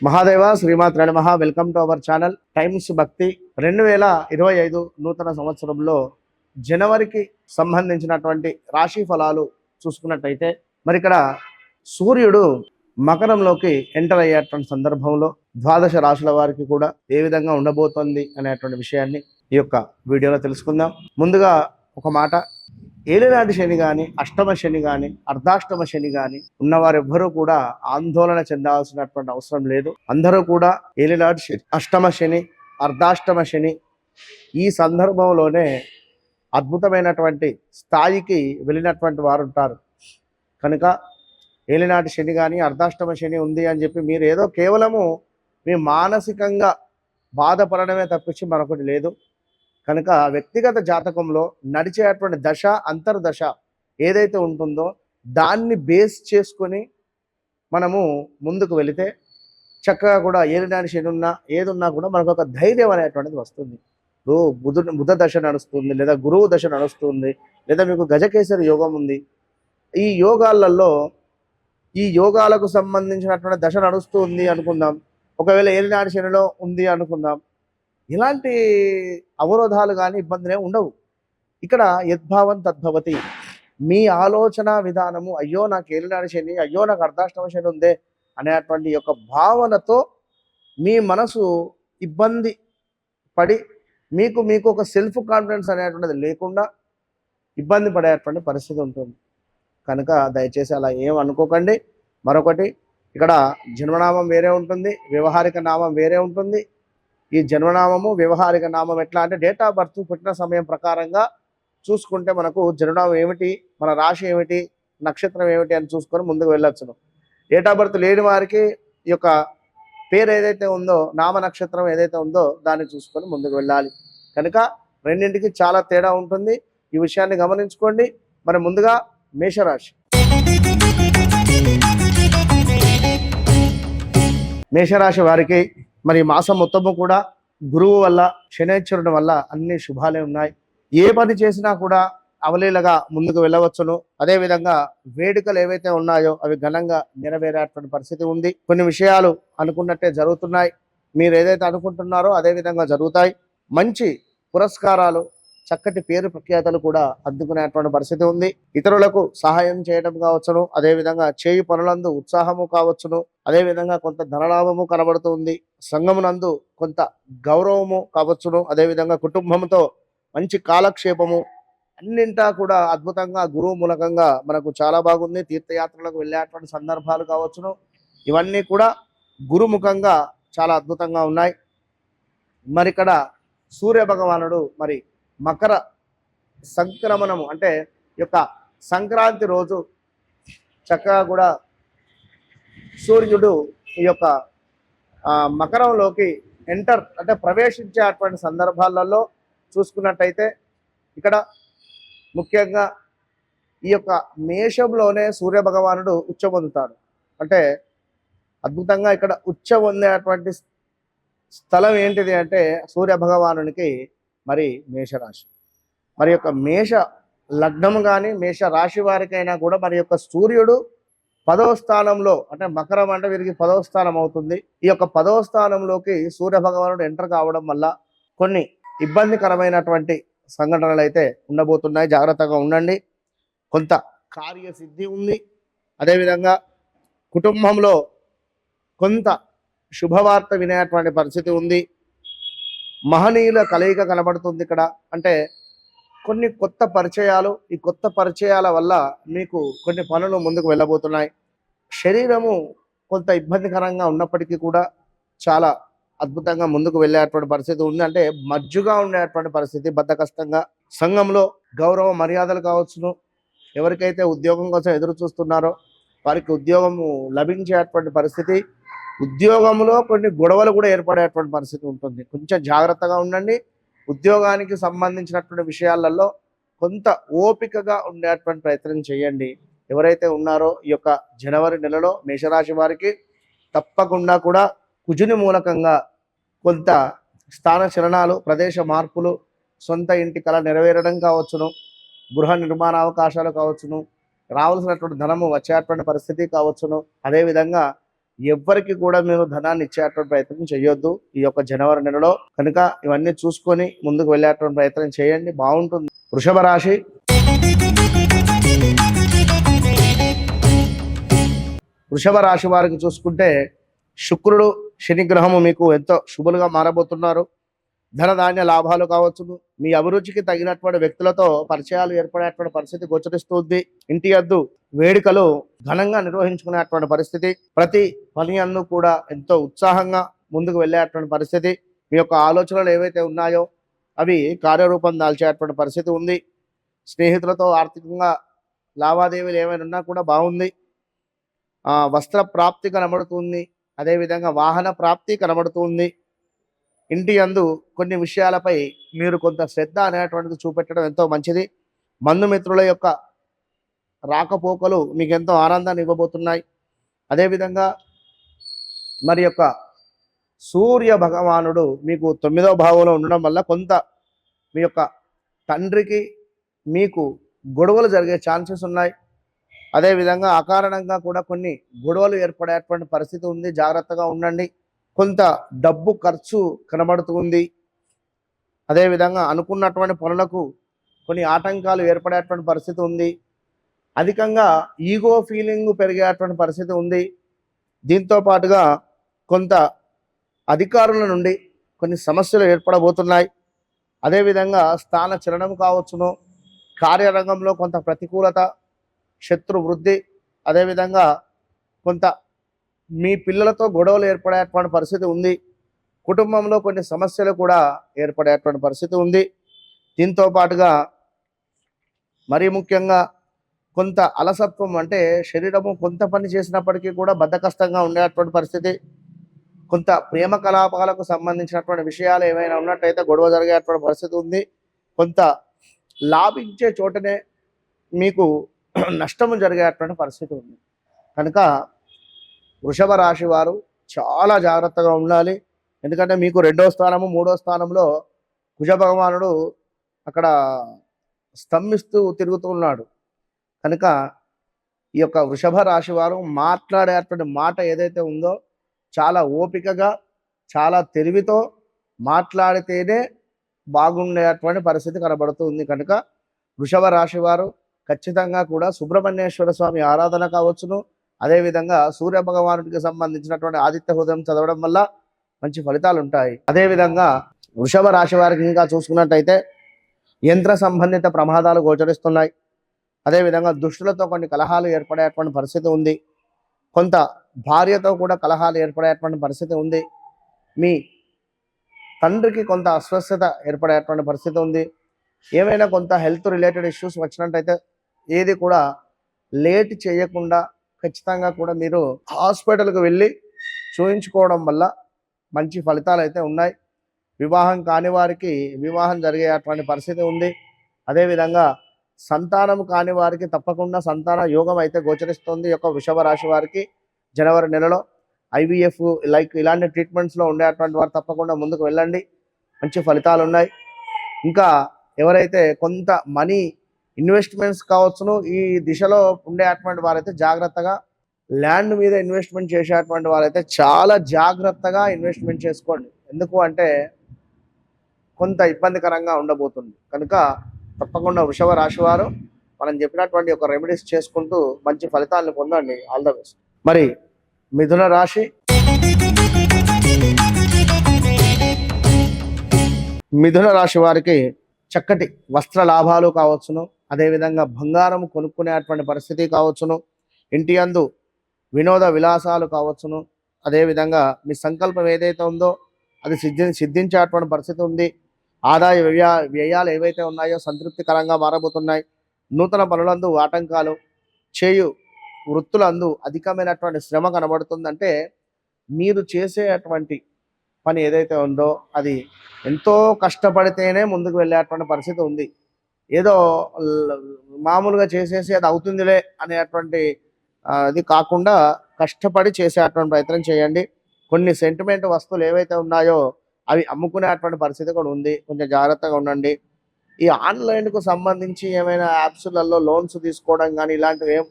మహాదేవ శ్రీమాత్ర నమః. Welcome to our channel times భక్తి. 2025 నూతన సంవత్సరంలో జనవరికి సంబంధించినటువంటి రాశి ఫలాలు చూసుకున్నట్టయితే మరి ఇక్కడ సూర్యుడు మకరంలోకి ఎంటర్ అయ్యేటువంటి సందర్భంలో ద్వాదశ రాశుల వారికి కూడా ఏ విధంగా ఉండబోతోంది అనేటువంటి విషయాన్ని ఈ యొక్క వీడియోలో తెలుసుకుందాం. ముందుగా ఒక మాట, ఏలినాటి శని కానీ, అష్టమ శని కానీ, అర్ధాష్టమ శని కానీ ఉన్నవారెవ్వరూ కూడా ఆందోళన చెందాల్సినటువంటి అవసరం లేదు. అందరూ కూడా ఏలినాటి శని, అష్టమ శని, అర్ధాష్టమ శని ఈ సందర్భంలోనే అద్భుతమైనటువంటి స్థాయికి వెళ్ళినటువంటి వారు ఉంటారు. కనుక ఏలినాటి శని కానీ, అర్ధాష్టమ శని ఉంది అని చెప్పి మీరు ఏదో కేవలము మీ మానసికంగా బాధపడడమే తప్పించి మరొకటి లేదు. కనుక వ్యక్తిగత జాతకంలో నడిచేటువంటి దశ, అంతర్దశ ఏదైతే ఉంటుందో దాన్ని బేస్ చేసుకొని మనము ముందుకు వెళితే చక్కగా కూడా ఏలినాటి శని ఉన్నా ఏదున్నా కూడా మనకు ఒక ధైర్యం అనేటువంటిది వస్తుంది. బుధ దశ నడుస్తుంది, లేదా గురువు దశ నడుస్తుంది, లేదా మీకు గజకేసరి యోగం ఉంది. ఈ యోగాలలో ఈ యోగాలకు సంబంధించినటువంటి దశ నడుస్తూ ఉంది అనుకుందాం. ఒకవేళ ఏలినాటి శనిలో ఉంది అనుకుందాం. ఇలాంటి అవరోధాలు కానీ ఇబ్బందులే ఉండవు. ఇక్కడ యద్భావం తద్భవతి. మీ ఆలోచన విధానము, అయ్యో నాకు ఏలినాటి శని, అయ్యో నాకు అర్ధాష్టమ శని ఉందే అనేటువంటి యొక్క భావనతో మీ మనసు ఇబ్బంది పడి మీకు ఒక సెల్ఫ్ కాన్ఫిడెన్స్ అనేటువంటిది లేకుండా ఇబ్బంది పడేటువంటి పరిస్థితి ఉంటుంది. కనుక దయచేసి అలా ఏం అనుకోకండి. మరొకటి, ఇక్కడ జన్మనామం వేరే ఉంటుంది, వ్యవహారిక నామం వేరే ఉంటుంది. ఈ జన్మనామము, వ్యవహారిక నామం ఎట్లా అంటే డేట్ ఆఫ్ బర్త్ పుట్టిన సమయం ప్రకారంగా చూసుకుంటే మనకు జన్మనామం ఏమిటి, మన రాశి ఏమిటి, నక్షత్రం ఏమిటి అని చూసుకొని ముందుకు వెళ్ళొచ్చును. డేట్ ఆఫ్ బర్త్ లేని వారికి ఈ యొక్క పేరు ఏదైతే ఉందో, నామ నక్షత్రం ఏదైతే ఉందో దాన్ని చూసుకొని ముందుకు వెళ్ళాలి. కనుక రెండింటికి చాలా తేడా ఉంటుంది. ఈ విషయాన్ని గమనించుకోండి. మరి ముందుగా మేషరాశి. మేషరాశి వారికి మరి మాసం మొత్తము కూడా గురువు వల్ల, శనైశ్వరుని వల్ల అన్ని శుభాలే ఉన్నాయి. ఏ పని చేసినా కూడా అవలీలగా ముందుకు వెళ్ళవచ్చును. అదేవిధంగా వేడుకలు ఏవైతే ఉన్నాయో అవి ఘనంగా నెరవేరేటువంటి పరిస్థితి ఉంది. కొన్ని విషయాలు అనుకున్నట్టే జరుగుతున్నాయి. మీరు ఏదైతే అనుకుంటున్నారో అదే విధంగా జరుగుతాయి. మంచి పురస్కారాలు, చక్కటి పేరు ప్రఖ్యాతలు కూడా అందుకునేటువంటి పరిస్థితి ఉంది. ఇతరులకు సహాయం చేయడం కావచ్చును, అదేవిధంగా చేయి పనులందు ఉత్సాహము కావచ్చును, అదేవిధంగా కొంత ధనలాభము కనబడుతుంది. సంఘమునందు కొంత గౌరవము కావచ్చును, అదేవిధంగా కుటుంబంతో మంచి కాలక్షేపము, అన్నింటా కూడా అద్భుతంగా గురువు మూలకంగా మనకు చాలా బాగుంది. తీర్థయాత్రలకు వెళ్ళేటువంటి సందర్భాలు కావచ్చును, ఇవన్నీ కూడా గురుముఖంగా చాలా అద్భుతంగా ఉన్నాయి. మరి ఇక్కడ సూర్య భగవానుడు మరి మకర సంక్రమణము అంటే యొక్క సంక్రాంతి రోజు చక్కగా కూడా సూర్యుడు ఈ యొక్క మకరంలోకి ఎంటర్ అంటే ప్రవేశించేటువంటి సందర్భాలలో చూసుకున్నట్టయితే ఇక్కడ ముఖ్యంగా ఈ యొక్క మేషంలోనే సూర్య భగవానుడు ఉచ్చ పొందుతాడు. అంటే అద్భుతంగా ఇక్కడ ఉచ్చ పొందేటువంటి స్థలం ఏంటిది అంటే సూర్య భగవానునికి మరి మేషరాశి. మరి యొక్క మేష లగ్నము కానీ మేష రాశి వారికైనా కూడా మరి యొక్క సూర్యుడు 10వ స్థానంలో, అంటే మకరం అంటే వీరికి 10వ స్థానం అవుతుంది. ఈ యొక్క 10వ స్థానంలోకి సూర్య భగవానుడు ఎంటర్ కావడం వల్ల కొన్ని ఇబ్బందికరమైనటువంటి సంఘటనలు అయితే ఉండబోతున్నాయి. జాగ్రత్తగా ఉండండి. కొంత కార్యసిద్ధి ఉంది. అదేవిధంగా కుటుంబంలో కొంత శుభవార్త వినేటువంటి పరిస్థితి ఉంది. మహనీయుల కలయిక కనబడుతుంది ఇక్కడ. అంటే కొన్ని కొత్త పరిచయాలు, ఈ కొత్త పరిచయాల వల్ల మీకు కొన్ని పనులు ముందుకు వెళ్ళబోతున్నాయి. శరీరము కొంత ఇబ్బందికరంగా ఉన్నప్పటికీ కూడా చాలా అద్భుతంగా ముందుకు వెళ్ళేటువంటి పరిస్థితి ఉంది. అంటే మజ్జుగా ఉండేటువంటి పరిస్థితి, బద్ధకష్టంగా. సంఘంలో గౌరవ మర్యాదలు కావచ్చును. ఎవరికైతే ఉద్యోగం కోసం ఎదురు చూస్తున్నారో వారికి ఉద్యోగము లభించేటువంటి పరిస్థితి. ఉద్యోగంలో కొన్ని గొడవలు కూడా ఏర్పడేటువంటి పరిస్థితి ఉంటుంది. కొంచెం జాగ్రత్తగా ఉండండి. ఉద్యోగానికి సంబంధించినటువంటి విషయాలలో కొంత ఓపికగా ఉండేటువంటి ప్రయత్నం చేయండి. ఎవరైతే ఉన్నారో ఈ యొక్క జనవరి నెలలో మేషరాశి వారికి తప్పకుండా కూడా కుజుని మూలకంగా కొంత స్థాన చలనాలు, ప్రదేశ మార్పులు, సొంత ఇంటి కళ నెరవేరడం కావచ్చును, గృహ నిర్మాణ అవకాశాలు కావచ్చును, రావాల్సినటువంటి ధనము వచ్చేటువంటి పరిస్థితి కావచ్చును. అదేవిధంగా ఎవ్వరికి కూడా మీరు ధనాన్ని ఇచ్చేటువంటి ప్రయత్నం చేయొద్దు ఈ యొక్క జనవరి నెలలో. కనుక ఇవన్నీ చూసుకొని ముందుకు వెళ్ళేటువంటి ప్రయత్నం చేయండి, బాగుంటుంది. వృషభ రాశి. వృషభ రాశి వారికి చూసుకుంటే శుక్రుడు శని గ్రహము మీకు ఎంతో శుభులుగా మారబోతున్నారు. ధనధాన్య లాభాలు కావచ్చును. మీ అభిరుచికి తగినటువంటి వ్యక్తులతో పరిచయాలు ఏర్పడేటువంటి పరిస్థితి గోచరిస్తుంది. ఇంటి వద్దు వేడుకలు ఘనంగా నిర్వహించుకునేటువంటి పరిస్థితి. ప్రతి పని అందు కూడా ఎంతో ఉత్సాహంగా ముందుకు వెళ్ళేటువంటి పరిస్థితి. మీ యొక్క ఆలోచనలు ఏవైతే ఉన్నాయో అవి కార్యరూపం దాల్చేటువంటి పరిస్థితి ఉంది. స్నేహితులతో ఆర్థికంగా లావాదేవీలు ఏమైనా ఉన్నా కూడా బాగుంది. వస్త్ర ప్రాప్తి కనబడుతుంది. అదేవిధంగా వాహన ప్రాప్తి కనబడుతుంది. ఇంటి యందు కొన్ని విషయాలపై మీరు కొంత శ్రద్ధ అనేటువంటిది చూపెట్టడం ఎంతో మంచిది. బంధుమిత్రుల యొక్క రాకపోకలు మీకు ఎంతో ఆనందాన్ని ఇవ్వబోతున్నాయి. అదేవిధంగా మరి యొక్క సూర్య భగవానుడు మీకు 9వ భావంలో ఉండడం వల్ల కొంత మీ యొక్క తండ్రికి మీకు గొడవలు జరిగే ఛాన్సెస్ ఉన్నాయి. అదేవిధంగా అకారణంగా కూడా కొన్ని గొడవలు ఏర్పడేటువంటి పరిస్థితి ఉంది, జాగ్రత్తగా ఉండండి. కొంత డబ్బు ఖర్చు కనబడుతుంది. అదేవిధంగా అనుకున్నటువంటి పనులకు కొన్ని ఆటంకాలు ఏర్పడేటువంటి పరిస్థితి ఉంది. అధికంగా ఈగో ఫీలింగ్ పెరిగేటువంటి పరిస్థితి ఉంది. దీంతో పాటుగా కొంత అధికారుల నుండి కొన్ని సమస్యలు ఏర్పడబోతున్నాయి. అదేవిధంగా స్థాన చలనం కావచ్చును. కార్యరంగంలో కొంత ప్రతికూలత, శత్రు వృద్ధి, అదేవిధంగా కొంత మీ పిల్లలతో గొడవలు ఏర్పడేటువంటి పరిస్థితి ఉంది. కుటుంబంలో కొన్ని సమస్యలు కూడా ఏర్పడేటువంటి పరిస్థితి ఉంది. దీంతో పాటుగా మరీ ముఖ్యంగా కొంత అలసత్వం, అంటే శరీరము కొంత పని చేసినప్పటికీ కూడా బద్ధకష్టంగా ఉండేటువంటి పరిస్థితి. కొంత ప్రేమ కలాపాలకు సంబంధించినటువంటి విషయాలు ఏమైనా ఉన్నట్టయితే గొడవ జరిగేటువంటి పరిస్థితి ఉంది. కొంత లాభించే చోటనే మీకు నష్టము జరిగేటువంటి పరిస్థితి ఉంది. కనుక వృషభ రాశి వారు చాలా జాగ్రత్తగా ఉండాలి. ఎందుకంటే మీకు 2వ స్థానము 3వ స్థానంలో కుజ భగవానుడు అక్కడ స్తంభిస్తూ తిరుగుతూ ఉన్నాడు. కనుక ఈ యొక్క వృషభ రాశి వారు మాట్లాడేటువంటి మాట ఏదైతే ఉందో చాలా ఓపికగా, చాలా తెలివితో మాట్లాడితేనే బాగుండేటువంటి పరిస్థితి కనబడుతుంది. కనుక వృషభ రాశి వారు ఖచ్చితంగా కూడా సుబ్రహ్మణ్యేశ్వర స్వామి ఆరాధన కావచ్చును. అదేవిధంగా సూర్య భగవానుడికి సంబంధించినటువంటి ఆదిత్య హృదయం చదవడం వల్ల మంచి ఫలితాలు ఉంటాయి. అదేవిధంగా వృషభ రాశి వారికి ఇంకా చూసుకున్నట్టయితే యంత్ర సంబంధిత ప్రమాదాలు గోచరిస్తున్నాయి. అదేవిధంగా దుష్టులతో కొన్ని కలహాలు ఏర్పడేటువంటి పరిస్థితి ఉంది. కొంత భార్యతో కూడా కలహాలు ఏర్పడేటువంటి పరిస్థితి ఉంది. మీ తండ్రికి కొంత అస్వస్థత ఏర్పడేటువంటి పరిస్థితి ఉంది. ఏమైనా కొంత హెల్త్ రిలేటెడ్ ఇష్యూస్ వచ్చినట్టయితే ఏది కూడా లేట్ చేయకుండా ఖచ్చితంగా కూడా మీరు హాస్పిటల్కి వెళ్ళి చూయించుకోవడం వల్ల మంచి ఫలితాలు అయితే ఉన్నాయి. వివాహం కాని వారికి వివాహం జరిగేటువంటి పరిస్థితి ఉంది. అదేవిధంగా సంతానం కాని వారికి తప్పకుండా సంతాన యోగం అయితే గోచరిస్తుంది. యొక్క వృషభ రాశి వారికి జనవరి నెలలో IVF లైక్ ఇలాంటి ట్రీట్మెంట్స్లో ఉండేటువంటి వారు తప్పకుండా ముందుకు వెళ్ళండి, మంచి ఫలితాలు ఉన్నాయి. ఇంకా ఎవరైతే కొంత మనీ ఇన్వెస్ట్మెంట్స్ కావచ్చును ఈ దిశలో ఉండేటువంటి వారైతే జాగ్రత్తగా, ల్యాండ్ మీద ఇన్వెస్ట్మెంట్ చేసేటువంటి వారైతే చాలా జాగ్రత్తగా ఇన్వెస్ట్మెంట్ చేసుకోండి. ఎందుకు అంటే కొంత ఇబ్బందికరంగా ఉండబోతుంది. కనుక తప్పకుండా వృషభ రాశి వారు మనం చెప్పినటువంటి ఒక రెమెడీస్ చేసుకుంటూ మంచి ఫలితాలను పొందండి. All the best. మరి మిథున రాశి. మిథున రాశి వారికి చక్కటి వస్త్ర లాభాలు కావచ్చును. అదేవిధంగా బంగారం కొనుక్కునేటువంటి పరిస్థితి కావచ్చును. ఇంటి యందు వినోద విలాసాలు కావచ్చును. అదేవిధంగా మీ సంకల్పం ఏదైతే ఉందో అది సిద్ధించేటువంటి పరిస్థితి ఉంది. ఆదాయ వ్యయాలు ఏవైతే ఉన్నాయో సంతృప్తికరంగా మారబోతున్నాయి. నూతన పనులందు ఆటంకాలు, చేయు వృత్తులందు అధికమైనటువంటి శ్రమ కనబడుతుందంటే మీరు చేసేటువంటి పని ఏదైతే ఉందో అది ఎంతో కష్టపడితేనే ముందుకు వెళ్ళేటువంటి పరిస్థితి ఉంది. ఏదో మామూలుగా చేసేసి అది అవుతుందిలే అనేటువంటి అది కాకుండా కష్టపడి చేసేటువంటి ప్రయత్నం చేయండి. కొన్ని సెంటిమెంట్ వస్తువులు ఏవైతే ఉన్నాయో అవి అమ్ముకునేటువంటి పరిస్థితి కూడా ఉంది. కొంచెం జాగ్రత్తగా ఉండండి. ఈ ఆన్లైన్కు సంబంధించి ఏమైనా యాప్స్లలో లోన్స్ తీసుకోవడం కానీ ఇలాంటివి ఏం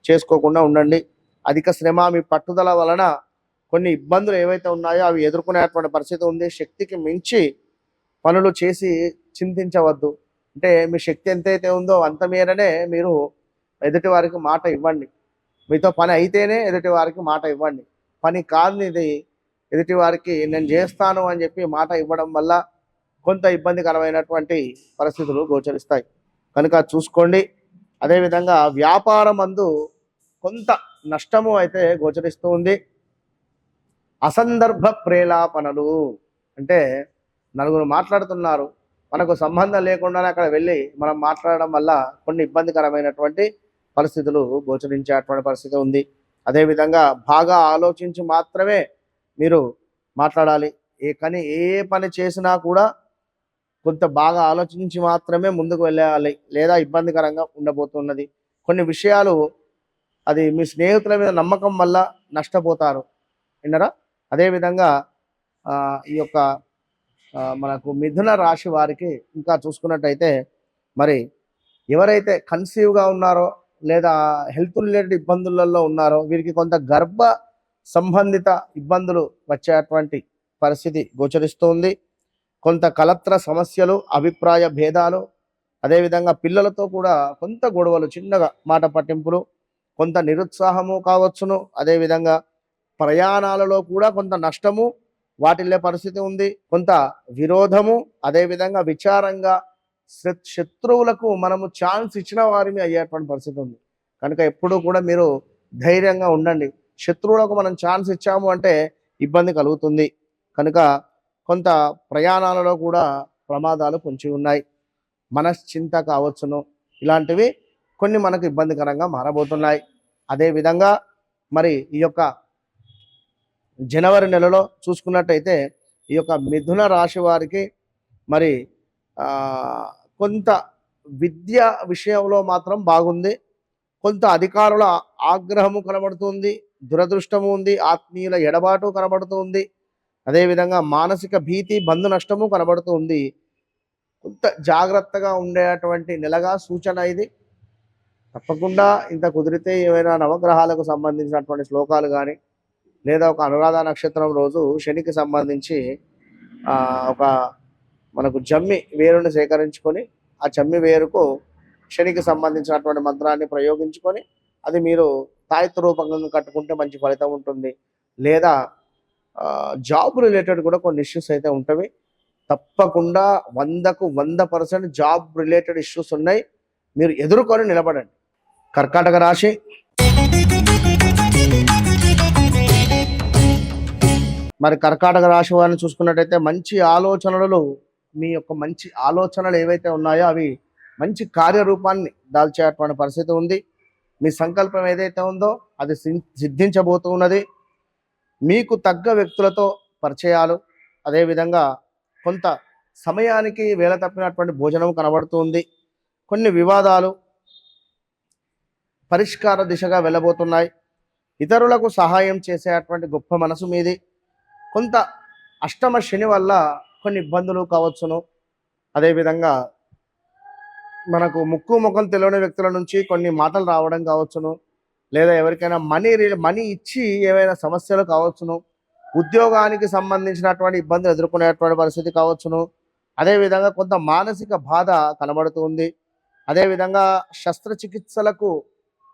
చేసుకోకుండా ఉండండి. అధిక శ్రమ, మీ పట్టుదల వలన కొన్ని ఇబ్బందులు ఏవైతే ఉన్నాయో అవి ఎదుర్కొనేటువంటి పరిస్థితి ఉంది. శక్తికి మించి పనులు చేసి చింతించవద్దు. అంటే మీ శక్తి ఎంతైతే ఉందో అంత మేరనే మీరు ఎదుటి వారికి మాట ఇవ్వండి. మీతో పని అయితేనే ఎదుటి వారికి మాట ఇవ్వండి. పని కానిది ఎదుటి వారికి నేను చేస్తాను అని చెప్పి మాట ఇవ్వడం వల్ల కొంత ఇబ్బందికరమైనటువంటి పరిస్థితులు గోచరిస్తాయి. కనుక చూసుకోండి. అదేవిధంగా వ్యాపారం అందు కొంత నష్టము అయితే గోచరిస్తూ ఉంది. అసందర్భ ప్రేలాపనలు అంటే నలుగురు మాట్లాడుతున్నారు, మనకు సంబంధం లేకుండానే అక్కడ వెళ్ళి మనం మాట్లాడడం వల్ల కొన్ని ఇబ్బందికరమైనటువంటి పరిస్థితులు గోచరించేటువంటి పరిస్థితి ఉంది. అదేవిధంగా బాగా ఆలోచించి మాత్రమే మీరు మాట్లాడాలి. ఏ పని చేసినా కూడా కొంత బాగా ఆలోచించి మాత్రమే ముందుకు వెళ్ళాలి, లేదా ఇబ్బందికరంగా ఉండబోతున్నది. కొన్ని విషయాలు అది మీ స్నేహితుల మీద నమ్మకం వల్ల నష్టపోతారు, విన్నరా? అదేవిధంగా ఈ యొక్క మనకు మిథున రాశి వారికి ఇంకా చూసుకున్నట్టయితే, మరి ఎవరైతే కన్సీవ్గా ఉన్నారో లేదా హెల్త్ రిలేటెడ్ ఇబ్బందులలో ఉన్నారో వీరికి కొంత గర్భ సంబంధిత ఇబ్బందులు వచ్చేటువంటి పరిస్థితి గోచరిస్తుంది. కొంత కలత్ర సమస్యలు, అభిప్రాయ భేదాలు, అదేవిధంగా పిల్లలతో కూడా కొంత గొడవలు, చిన్నగా మాట పట్టింపులు, కొంత నిరుత్సాహము కావచ్చును. అదేవిధంగా ప్రయాణాలలో కూడా కొంత నష్టము వాటిల్లే పరిస్థితి ఉంది. కొంత విరోధము, అదేవిధంగా విచారంగా శత్రువులకు మనము ఛాన్స్ ఇచ్చిన వారిని అయ్యేటువంటి పరిస్థితి ఉంది. కనుక ఎప్పుడూ కూడా మీరు ధైర్యంగా ఉండండి. శత్రువులకు మనం ఛాన్స్ ఇచ్చాము అంటే ఇబ్బంది కలుగుతుంది. కనుక కొంత ప్రయాణాలలో కూడా ప్రమాదాలు పొంచి ఉన్నాయి. మనశ్చింత కావచ్చును, ఇలాంటివి కొన్ని మనకు ఇబ్బందికరంగా మారబోతున్నాయి. అదేవిధంగా మరి ఈ యొక్క జనవరి నెలలో చూసుకున్నట్టయితే ఈ యొక్క మిథున రాశి వారికి మరి కొంత విద్య విషయంలో మాత్రం బాగుంది. కొంత అధికారుల ఆగ్రహము కనబడుతుంది, దురదృష్టము ఉంది, ఆత్మీయుల ఎడబాటు కనబడుతుంది. అదేవిధంగా మానసిక భీతి, బంధు నష్టము కనబడుతుంది. కొంత జాగ్రత్తగా ఉండేటువంటి నెలగా సూచన ఇది. తప్పకుండా ఇంత కుదిరితే ఏమైనా నవగ్రహాలకు సంబంధించినటువంటి శ్లోకాలు కానీ, లేదా ఒక అనురాధ నక్షత్రం రోజు శనికి సంబంధించి ఒక మనకు జమ్మి వేరుని సేకరించుకొని ఆ జమ్మి వేరుకు శనికి సంబంధించినటువంటి మంత్రాన్ని ప్రయోగించుకొని అది మీరు తాయత్తు రూపంగా కట్టుకుంటే మంచి ఫలితం ఉంటుంది. లేదా జాబ్ రిలేటెడ్ కూడా కొన్ని ఇష్యూస్ అయితే ఉంటవి. తప్పకుండా 100కు 100% జాబ్ రిలేటెడ్ ఇష్యూస్ ఉన్నాయి, మీరు ఎదుర్కొని నిలబడండి. కర్కాటక రాశి, మరి కర్కాటక రాశి వారిని చూసుకున్నట్టయితే మంచి ఆలోచనలు, మీ యొక్క మంచి ఆలోచనలు ఏవైతే ఉన్నాయో అవి మంచి కార్యరూపాన్ని దాల్చేటువంటి పరిస్థితి ఉంది. మీ సంకల్పం ఏదైతే ఉందో అది సిద్ధించబోతున్నది. మీకు తగ్గ వ్యక్తులతో పరిచయాలు, అదేవిధంగా కొంత సమయానికి వేళ తప్పినటువంటి భోజనం కనబడుతుంది. కొన్ని వివాదాలు పరిష్కార దిశగా వెళ్ళబోతున్నాయి. ఇతరులకు సహాయం చేసేటువంటి గొప్ప మనసు మీది. కొంత అష్టమ శని వల్ల కొన్ని ఇబ్బందులు కావచ్చును. అదేవిధంగా మనకు ముక్కు ముఖం తెలియని వ్యక్తుల నుంచి కొన్ని మాటలు రావడం కావచ్చును, లేదా ఎవరికైనా మనీ ఇచ్చి ఏవైనా సమస్యలు కావచ్చును, ఉద్యోగానికి సంబంధించినటువంటి ఇబ్బందులు ఎదుర్కొనేటువంటి పరిస్థితి కావచ్చును. అదేవిధంగా కొంత మానసిక బాధ కనబడుతుంది. అదేవిధంగా శస్త్రచికిత్సలకు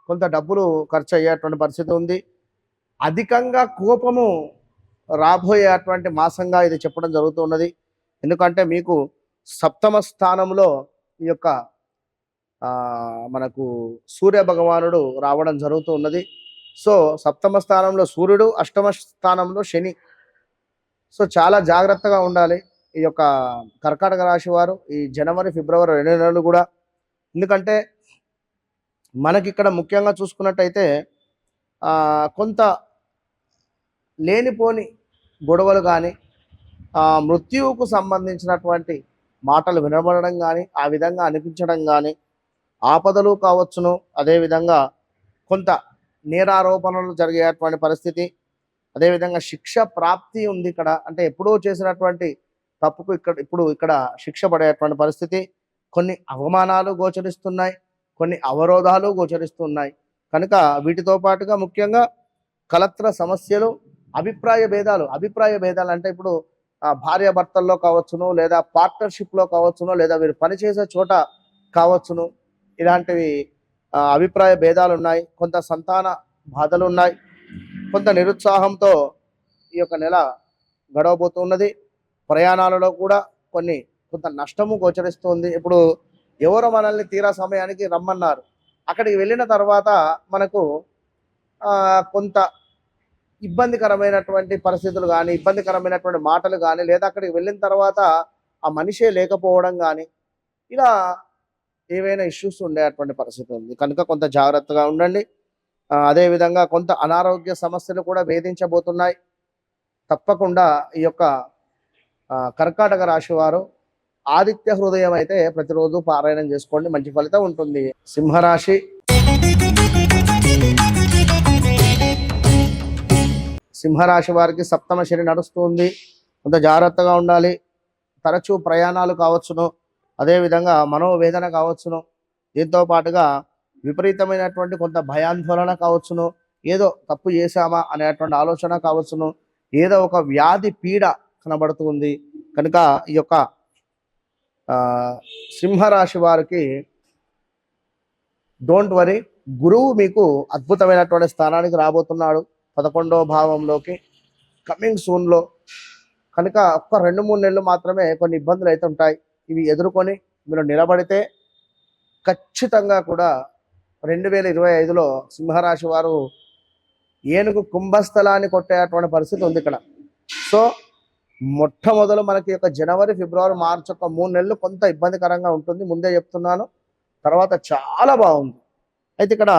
కొంత డబ్బులు ఖర్చు అయ్యేటువంటి పరిస్థితి ఉంది. అధికంగా కోపము రాబోయేటువంటి మాసంగా ఇది చెప్పడం జరుగుతున్నది. ఎందుకంటే మీకు సప్తమ స్థానంలో ఈ యొక్క మనకు సూర్య భగవానుడు రావడం జరుగుతూ ఉన్నది. సో సప్తమ స్థానంలో సూర్యుడు, అష్టమ స్థానంలో శని. సో చాలా జాగ్రత్తగా ఉండాలి ఈ యొక్క కర్కాటక రాశి వారు ఈ జనవరి, ఫిబ్రవరి 2 నెలలు కూడా. ఎందుకంటే మనకి ఇక్కడ ముఖ్యంగా చూసుకున్నట్టయితే కొంత లేనిపోని గొడవలు కానీ, మృత్యువుకు సంబంధించినటువంటి మాటలు వినబడడం కానీ, ఆ విధంగా అనిపించడం కానీ, ఆపదలు కావచ్చును. అదేవిధంగా కొంత నేరారోపణలు జరిగేటువంటి పరిస్థితి, అదేవిధంగా శిక్ష ప్రాప్తి ఉంది ఇక్కడ. అంటే ఎప్పుడో చేసినటువంటి తప్పుకు ఇక్కడ శిక్ష పడేటువంటి పరిస్థితి. కొన్ని అవమానాలు గోచరిస్తున్నాయి, కొన్ని అవరోధాలు గోచరిస్తున్నాయి. కనుక వీటితో పాటుగా ముఖ్యంగా కలత్ర సమస్యలు, అభిప్రాయ భేదాలు అంటే ఇప్పుడు భార్యాభర్తల్లో కావచ్చును, లేదా పార్ట్నర్షిప్లో కావచ్చును, లేదా వీరు పనిచేసే చోట కావచ్చును. ఇలాంటివి అభిప్రాయ భేదాలు ఉన్నాయి. కొంత సంతాన బాధలు ఉన్నాయి. కొంత నిరుత్సాహంతో ఈ యొక్క నెల గడవబోతున్నది. ప్రయాణాలలో కూడా కొంత నష్టము గోచరిస్తుంది. ఇప్పుడు ఎవరో మనల్ని తీరా సమయానికి రమ్మన్నారు, అక్కడికి వెళ్ళిన తర్వాత మనకు కొంత ఇబ్బందికరమైనటువంటి పరిస్థితులు కానీ, ఇబ్బందికరమైనటువంటి మాటలు కానీ, లేదా అక్కడికి వెళ్ళిన తర్వాత ఆ మనిషే లేకపోవడం కానీ, ఇలా ఏవైనా ఇష్యూస్ ఉండేటువంటి పరిస్థితి ఉంది. కనుక కొంత జాగ్రత్తగా ఉండండి. అదేవిధంగా కొంత అనారోగ్య సమస్యలు కూడా వేధించబోతున్నాయి. తప్పకుండా ఈ యొక్క కర్కాటక రాశి వారు ఆదిత్య హృదయం అయితే ప్రతిరోజు పారాయణం చేసుకోండి, మంచి ఫలితం ఉంటుంది. సింహరాశి, సింహరాశి వారికి సప్తమ శని నడుస్తుంది. కొంత జాగ్రత్తగా ఉండాలి. తరచూ ప్రయాణాలు కావచ్చును, అదేవిధంగా మనోవేదన కావచ్చును, దీంతో పాటుగా విపరీతమైనటువంటి కొంత భయాందోళన కావచ్చును, ఏదో తప్పు చేశామా అనేటువంటి ఆలోచన కావచ్చును, ఏదో ఒక వ్యాధి పీడ కనబడుతుంది. కనుక ఈ యొక్క సింహరాశి వారికి డోంట్ వరీ, గురువు మీకు అద్భుతమైనటువంటి స్థానానికి రాబోతున్నాడు 11వ భావంలోకి కమింగ్ సూన్లో. కనుక ఒక్క 2-3 నెలలు మాత్రమే కొన్ని ఇబ్బందులు అయితే ఉంటాయి. ఇవి ఎదుర్కొని మీరు నిలబడితే ఖచ్చితంగా కూడా 2025లో సింహరాశి వారు ఏనుగు కుంభస్థలాన్ని కొట్టేటువంటి పరిస్థితి ఉంది ఇక్కడ. సో మొట్టమొదలు మనకి యొక్క జనవరి, ఫిబ్రవరి, మార్చి ఒక 3 నెలలు కొంత ఇబ్బందికరంగా ఉంటుంది, ముందే చెప్తున్నాను. తర్వాత చాలా బాగుంది. అయితే ఇక్కడ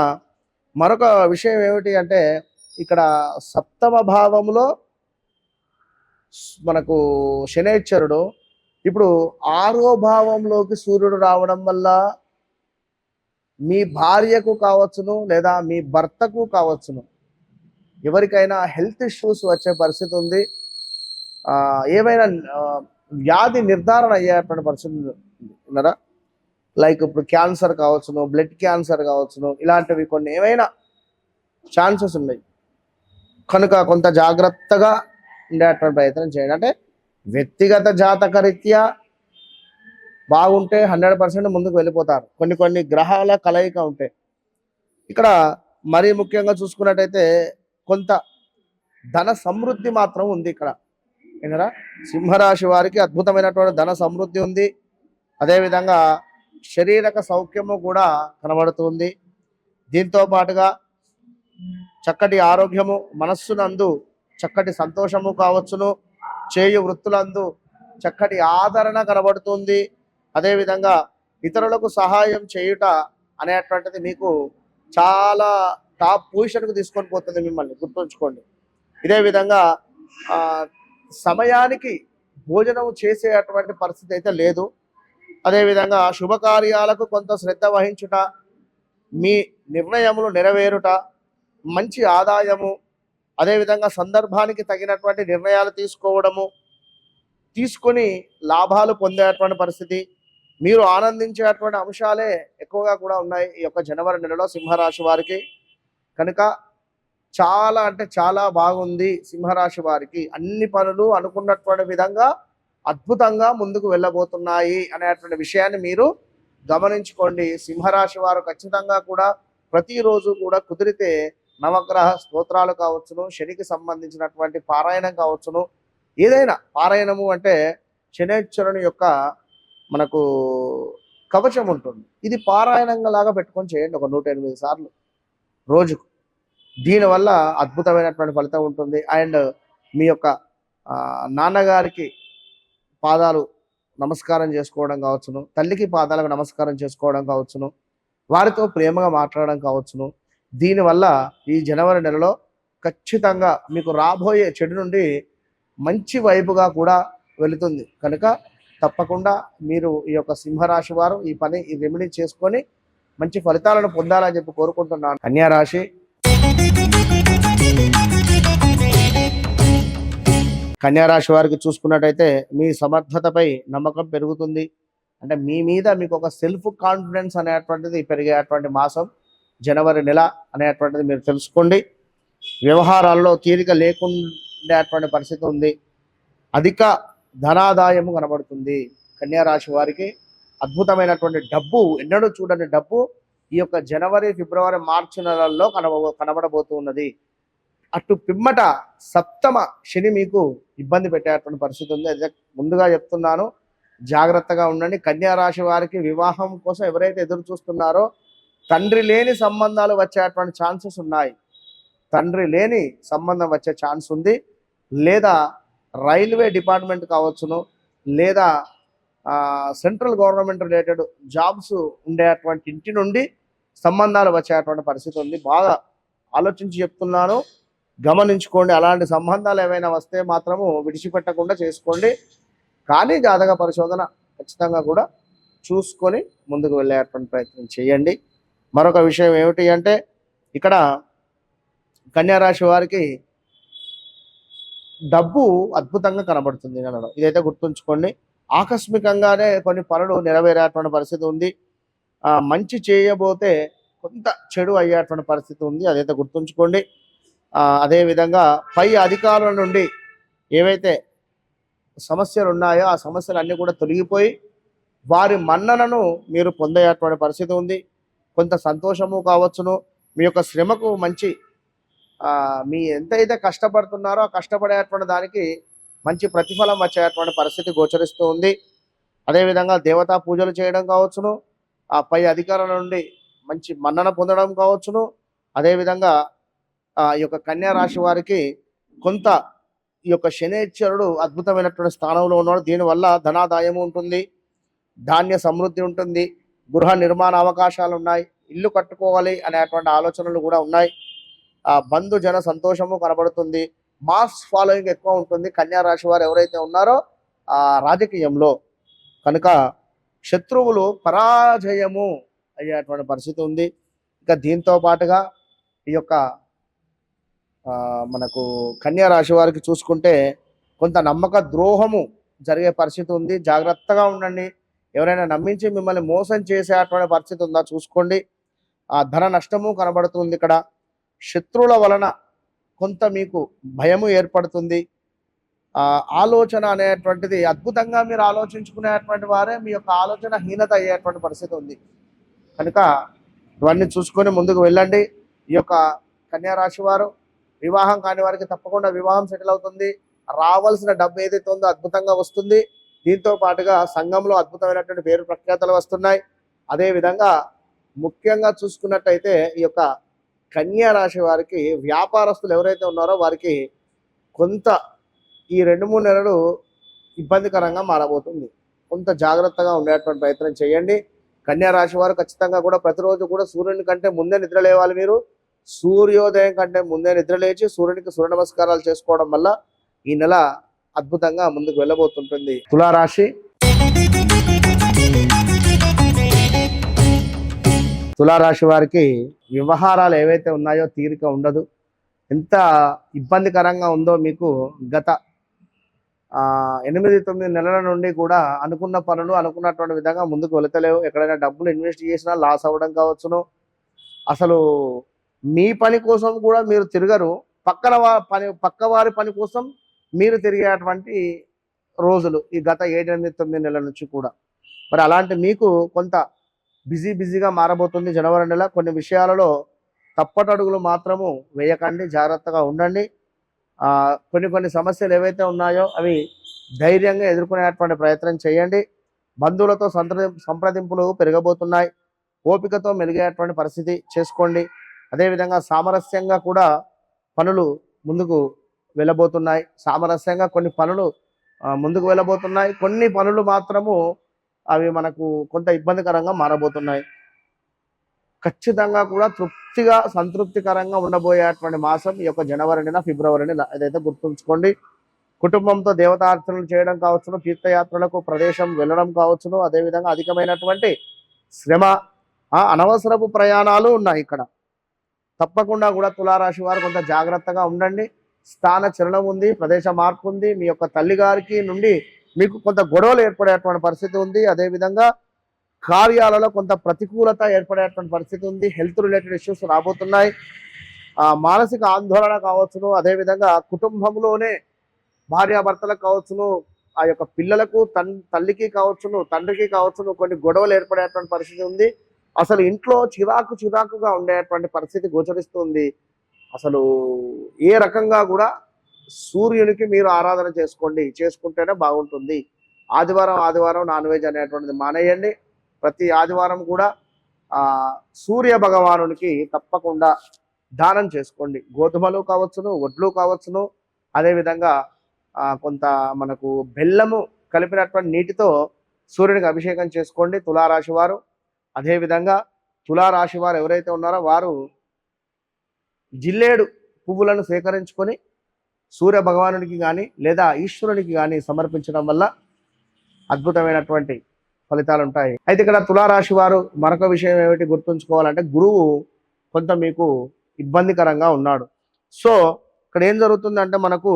మరొక విషయం ఏమిటి అంటే, ఇక్కడ సప్తమ భావంలో మనకు శనైశ్వరుడు ఇప్పుడు 6వ భావంలోకి సూర్యుడు రావడం వల్ల మీ భార్యకు కావచ్చును, లేదా మీ భర్తకు కావచ్చును, ఎవరికైనా హెల్త్ ఇష్యూస్ వచ్చే పరిస్థితి ఉంది. ఏవైనా వ్యాధి నిర్ధారణ అయ్యేటువంటి పరిస్థితి ఉన్నారా, లైక్ ఇప్పుడు క్యాన్సర్ కావచ్చును, బ్లడ్ క్యాన్సర్ కావచ్చును, ఇలాంటివి కొన్ని ఏమైనా ఛాన్సెస్ ఉన్నాయి. కనుక కొంత జాగ్రత్తగా ఉండేటువంటి ప్రయత్నం చేయండి. అంటే వ్యక్తిగత జాతకరీత్యా బాగుంటే 100% ముందుకు వెళ్ళిపోతారు. కొన్ని గ్రహాల కలయిక ఉంటాయి. ఇక్కడ మరీ ముఖ్యంగా చూసుకున్నట్టయితే కొంత ధన సమృద్ధి మాత్రం ఉంది ఇక్కడ. ఏంటరా, సింహరాశి వారికి అద్భుతమైనటువంటి ధన సమృద్ధి ఉంది. అదేవిధంగా శారీరక సౌఖ్యము కూడా కనబడుతుంది. దీంతో పాటుగా చక్కటి ఆరోగ్యము, మనస్సునందు చక్కటి సంతోషము కావచ్చును, చేయు వృత్తులందు చక్కటి ఆదరణ కనబడుతుంది. అదేవిధంగా ఇతరులకు సహాయం చేయుట అనేటువంటిది మీకు చాలా టాప్ పొజిషన్కు తీసుకొని పోతుంది మిమ్మల్ని, గుర్తుంచుకోండి. ఇదే విధంగా సమయానికి భోజనం చేసేటువంటి పరిస్థితి అయితే లేదు. అదేవిధంగా శుభకార్యాలకు కొంత శ్రద్ధ వహించుట, మీ నిర్ణయములు నెరవేరుట, మంచి ఆదాయము, అదేవిధంగా సందర్భానికి తగినటువంటి నిర్ణయాలు తీసుకొని లాభాలు పొందేటువంటి పరిస్థితి, మీరు ఆనందించేటువంటి అంశాలే ఎక్కువగా కూడా ఉన్నాయి ఈ యొక్క జనవరి నెలలో సింహరాశి వారికి. కనుక చాలా అంటే చాలా బాగుంది సింహరాశి వారికి. అన్ని పనులు అనుకున్నటువంటి విధంగా అద్భుతంగా ముందుకు వెళ్ళబోతున్నాయి అనేటువంటి విషయాన్ని మీరు గమనించుకోండి. సింహరాశి వారు ఖచ్చితంగా కూడా ప్రతిరోజు కూడా కుదిరితే నవగ్రహ స్తోత్రాలు కావచ్చును, శనికి సంబంధించినటువంటి పారాయణం కావచ్చును, ఏదైనా పారాయణము అంటే శనైశ్వరుని యొక్క మనకు కవచం ఉంటుంది, ఇది పారాయణంగా లాగా పెట్టుకొని చేయండి ఒక 108 సార్లు రోజుకు. దీనివల్ల అద్భుతమైనటువంటి ఫలితం ఉంటుంది. అండ్ మీ యొక్క నాన్నగారికి పాదాలు నమస్కారం చేసుకోవడం కావచ్చును, తల్లికి పాదాలకు నమస్కారం చేసుకోవడం కావచ్చును, వారితో ప్రేమగా మాట్లాడడం కావచ్చును. దీనివల్ల ఈ జనవరి నెలలో ఖచ్చితంగా మీకు రాబోయే చెడు నుండి మంచి వైపుగా కూడా వెళుతుంది. కనుక తప్పకుండా మీరు ఈ యొక్క సింహరాశి వారు ఈ రెమెడీ చేసుకొని మంచి ఫలితాలను పొందాలని చెప్పి కోరుకుంటున్నాను. కన్యా రాశి, కన్యారాశి వారికి చూసుకున్నట్టయితే మీ సమర్థతపై నమ్మకం పెరుగుతుంది. అంటే మీ మీద మీకు ఒక సెల్ఫ్ కాన్ఫిడెన్స్ అనేటువంటిది పెరిగేటువంటి మాసం జనవరి నెల అనేటువంటిది మీరు తెలుసుకోండి. వ్యవహారాల్లో తీరిక లేకుండేటువంటి పరిస్థితి ఉంది. అధిక ధనాదాయము కనబడుతుంది. కన్యా రాశి వారికి అద్భుతమైనటువంటి డబ్బు, ఎన్నడూ చూడని డబ్బు ఈ యొక్క జనవరి, ఫిబ్రవరి, మార్చి నెలల్లో కనబడబోతూ ఉన్నది. అటు పిమ్మట సప్తమ శని మీకు ఇబ్బంది పెట్టేటువంటి పరిస్థితి ఉంది. అదే ముందుగా చెప్తున్నాను, జాగ్రత్తగా ఉండండి. కన్యా రాశి వారికి వివాహం కోసం ఎవరైతే ఎదురు చూస్తున్నారో తండ్రి లేని సంబంధాలు వచ్చేటువంటి ఛాన్సెస్ ఉన్నాయి. తండ్రి లేని సంబంధం వచ్చే ఛాన్స్ ఉంది. లేదా రైల్వే డిపార్ట్మెంట్ కావచ్చును, లేదా సెంట్రల్ గవర్నమెంట్ రిలేటెడ్ జాబ్స్ ఉండేటువంటి ఇంటి నుండి సంబంధాలు వచ్చేటువంటి పరిస్థితి ఉంది. బాగా ఆలోచించి చెప్తున్నాను, గమనించుకోండి. అలాంటి సంబంధాలు ఏవైనా వస్తే మాత్రము విడిచిపెట్టకుండా చేసుకోండి. కానీ జాతక పరిశోధన ఖచ్చితంగా కూడా చూసుకొని ముందుకు వెళ్ళేటువంటి ప్రయత్నం చేయండి. మరొక విషయం ఏమిటి అంటే, ఇక్కడ కన్యా రాశి వారికి డబ్బు అద్భుతంగా కనబడుతుంది అనడం, ఇదైతే గుర్తుంచుకోండి. ఆకస్మికంగానే కొన్ని పనులు నెరవేరేటువంటి పరిస్థితి ఉంది. మంచి చేయబోతే కొంత చెడు అయ్యేటువంటి పరిస్థితి ఉంది, అదైతే గుర్తుంచుకోండి. అదేవిధంగా పై అధికారుల నుండి ఏవైతే సమస్యలు ఉన్నాయో ఆ సమస్యలు కూడా తొలగిపోయి వారి మన్ననను మీరు పొందేటువంటి పరిస్థితి ఉంది. కొంత సంతోషము కావచ్చును, మీ యొక్క శ్రమకు మంచి మీ ఎంతైతే కష్టపడుతున్నారో ఆ కష్టపడేటువంటి దానికి మంచి ప్రతిఫలం వచ్చేటువంటి పరిస్థితి గోచరిస్తూ ఉంది. అదేవిధంగా దేవతా పూజలు చేయడం కావచ్చును, ఆ పై అధికారుల నుండి మంచి మన్నన పొందడం కావచ్చును. అదేవిధంగా ఈ యొక్క కన్యా రాశి వారికి కొంత ఈ యొక్క శనేశ్వరుడు అద్భుతమైనటువంటి స్థానంలో ఉన్నాడు. దీనివల్ల ధనాదాయము ఉంటుంది, ధాన్య సమృద్ధి ఉంటుంది, గృహ నిర్మాణ అవకాశాలు ఉన్నాయి, ఇల్లు కట్టుకోవాలి అనేటువంటి ఆలోచనలు కూడా ఉన్నాయి. బంధు జన సంతోషము కనబడుతుంది. మాస్ ఫాలోయింగ్ ఎక్కువ ఉంటుంది కన్యా రాశి వారు ఎవరైతే ఉన్నారో రాజకీయంలో. కనుక శత్రువులు పరాజయము అయ్యేటువంటి పరిస్థితి ఉంది. ఇక దీంతో పాటుగా ఈ యొక్క మనకు కన్యా రాశి వారికి చూసుకుంటే కొంత నమ్మక ద్రోహము జరిగే పరిస్థితి ఉంది. జాగ్రత్తగా ఉండండి. ఎవరైనా నమ్మించి మిమ్మల్ని మోసం చేసేటువంటి పరిస్థితి ఉందా చూసుకోండి. ధన నష్టము కనబడుతుంది. ఇక్కడ శత్రువుల వలన కొంత మీకు భయము ఏర్పడుతుంది. ఆలోచన అనేటువంటిది అద్భుతంగా మీరు ఆలోచించుకునేటువంటి వారే మీ యొక్క ఆలోచన హీనత అయ్యేటువంటి పరిస్థితి ఉంది. కనుక ఇవన్నీ చూసుకొని ముందుకు వెళ్ళండి. ఈ యొక్క కన్యా రాశి వారు వివాహం కాని వారికి తప్పకుండా వివాహం సెటిల్ అవుతుంది. రావాల్సిన డబ్బు ఏదైతే ఉందో అద్భుతంగా వస్తుంది. దీంతో పాటుగా సంఘంలో అద్భుతమైనటువంటి పేరు ప్రఖ్యాతలు వస్తున్నాయి. అదేవిధంగా ముఖ్యంగా చూసుకున్నట్టయితే ఈ యొక్క కన్యా రాశి వారికి వ్యాపారస్తులు ఎవరైతే ఉన్నారో వారికి కొంత ఈ 2-3 నెలలు ఇబ్బందికరంగా మారబోతుంది. కొంత జాగ్రత్తగా ఉండేటువంటి ప్రయత్నం చేయండి. కన్యా రాశి వారు ఖచ్చితంగా కూడా ప్రతిరోజు కూడా సూర్యుని కంటే ముందే నిద్ర లేవాలి. మీరు సూర్యోదయం కంటే ముందే నిద్ర లేచి సూర్యునికి సూర్య నమస్కారాలు చేసుకోవడం వల్ల ఈ నెల అద్భుతంగా ముందుకు వెళ్ళబోతుంటుంది. తులారాశి తులారాశి వారికి వ్యవహారాలు ఏవైతే ఉన్నాయో తీరిక ఉండదు. ఎంత ఇబ్బందికరంగా ఉందో మీకు గత 8-9 నెలల నుండి కూడా అనుకున్న పనులు అనుకున్నటువంటి విధంగా ముందుకు వెళుతలేవు. ఎక్కడైనా డబ్బులు ఇన్వెస్ట్ చేసినా లాస్ అవ్వడం కావచ్చును. అసలు మీ పని కోసం కూడా మీరు తిరగరు, పక్క వారి పని కోసం మీరు తిరిగేటువంటి రోజులు ఈ గత 7-8-9 నెలల నుంచి కూడా. మరి అలాంటి మీకు కొంత బిజీగా మారబోతుంది జనవరి నెల. కొన్ని విషయాలలో తప్పటడుగులు మాత్రము వేయకండి, జాగ్రత్తగా ఉండండి. కొన్ని సమస్యలు ఏవైతే ఉన్నాయో అవి ధైర్యంగా ఎదుర్కొనేటువంటి ప్రయత్నం చేయండి. బంధువులతో సంప్రదింపులు పెరగబోతున్నాయి. ఓపికతో మెలిగేటువంటి పరిస్థితి చేసుకోండి. అదేవిధంగా సామరస్యంగా కూడా పనులు ముందుకు వెళ్ళబోతున్నాయి. సామరస్యంగా కొన్ని పనులు ముందుకు వెళ్ళబోతున్నాయి. కొన్ని పనులు మాత్రము అవి మనకు కొంత ఇబ్బందికరంగా మారబోతున్నాయి. ఖచ్చితంగా కూడా తృప్తిగా సంతృప్తికరంగా ఉండబోయేటువంటి మాసం ఈ యొక్క జనవరి నెల, ఫిబ్రవరి నెల. అదైతే గుర్తుంచుకోండి. కుటుంబంతో దేవతార్చనలు చేయడం కావచ్చును, తీర్థయాత్రలకు ప్రదేశం వెళ్ళడం కావచ్చును. అదేవిధంగా అధికమైనటువంటి శ్రమ, అనవసరపు ప్రయాణాలు ఉన్నాయి ఇక్కడ. తప్పకుండా కూడా తులారాశి వారు కొంత జాగ్రత్తగా ఉండండి. స్థాన చలనం ఉంది, ప్రదేశ మార్పు ఉంది. మీ యొక్క తల్లిగారికి నుండి మీకు కొంత గొడవలు ఏర్పడేటువంటి పరిస్థితి ఉంది. అదేవిధంగా కార్యాలలో కొంత ప్రతికూలత ఏర్పడేటువంటి పరిస్థితి ఉంది. హెల్త్ రిలేటెడ్ ఇష్యూస్ రాబోతున్నాయి. మానసిక ఆందోళన కావచ్చును, అదేవిధంగా కుటుంబంలోనే భార్యాభర్తలకు కావచ్చును, ఆ యొక్క పిల్లలకు తల్లికి కావచ్చును, తండ్రికి కావచ్చును కొన్ని గొడవలు ఏర్పడేటువంటి పరిస్థితి ఉంది. అసలు ఇంట్లో చిరాకుగా ఉండేటువంటి పరిస్థితి గోచరిస్తుంది. అసలు ఏ రకంగా కూడా సూర్యునికి మీరు ఆరాధన చేసుకుంటేనే బాగుంటుంది. ఆదివారం నాన్ వెజ్ అనేటువంటిది మానేయండి. ప్రతి ఆదివారం కూడా సూర్య భగవానునికి తప్పకుండా దానం చేసుకోండి. గోధుమలు కావచ్చును, వడ్లు కావచ్చును, అదేవిధంగా కొంత మనకు బెల్లము కలిపినటువంటి నీటితో సూర్యునికి అభిషేకం చేసుకోండి తులారాశి వారు. అదేవిధంగా తులారాశి వారు ఎవరైతే ఉన్నారో వారు జిల్లేడు పువ్వులను సేకరించుకొని సూర్య భగవానుడికి కానీ లేదా ఈశ్వరునికి కానీ సమర్పించడం వల్ల అద్భుతమైనటువంటి ఫలితాలు ఉంటాయి. అయితే ఇక్కడ తులారాశి వారు మరొక విషయం ఏమిటి గుర్తుంచుకోవాలంటే, గురువు కొంత మీకు ఇబ్బందికరంగా ఉన్నాడు. సో ఇక్కడ ఏం జరుగుతుందంటే మనకు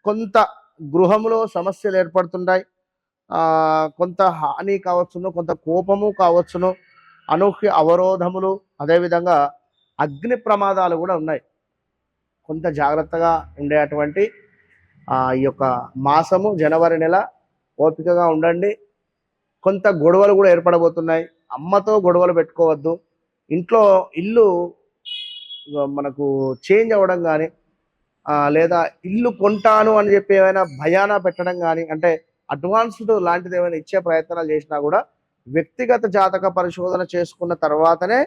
కొంత గృహంలో సమస్యలు ఏర్పడుతుంటాయి. కొంత హాని కావచ్చును, కొంత కోపము కావచ్చును, అనూహ్య అవరోధములు, అదేవిధంగా అగ్ని ప్రమాదాలు కూడా ఉన్నాయి. కొంత జాగ్రత్తగా ఉండేటువంటి ఈ యొక్క మాసము జనవరి నెల ఓపికగా ఉండండి. కొంత గొడవలు కూడా ఏర్పడబోతున్నాయి. అమ్మతో గొడవలు పెట్టుకోవద్దు. ఇంట్లో ఇల్లు మనకు చేంజ్ అవ్వడం కానీ లేదా ఇల్లు కొంటాను అని చెప్పి ఏమైనా భయానా పెట్టడం కానీ, అంటే అడ్వాన్స్డ్ లాంటిది ఏమైనా ఇచ్చే ప్రయత్నాలు చేసినా కూడా వ్యక్తిగత జాతక పరిశోధన చేసుకున్న తర్వాతనే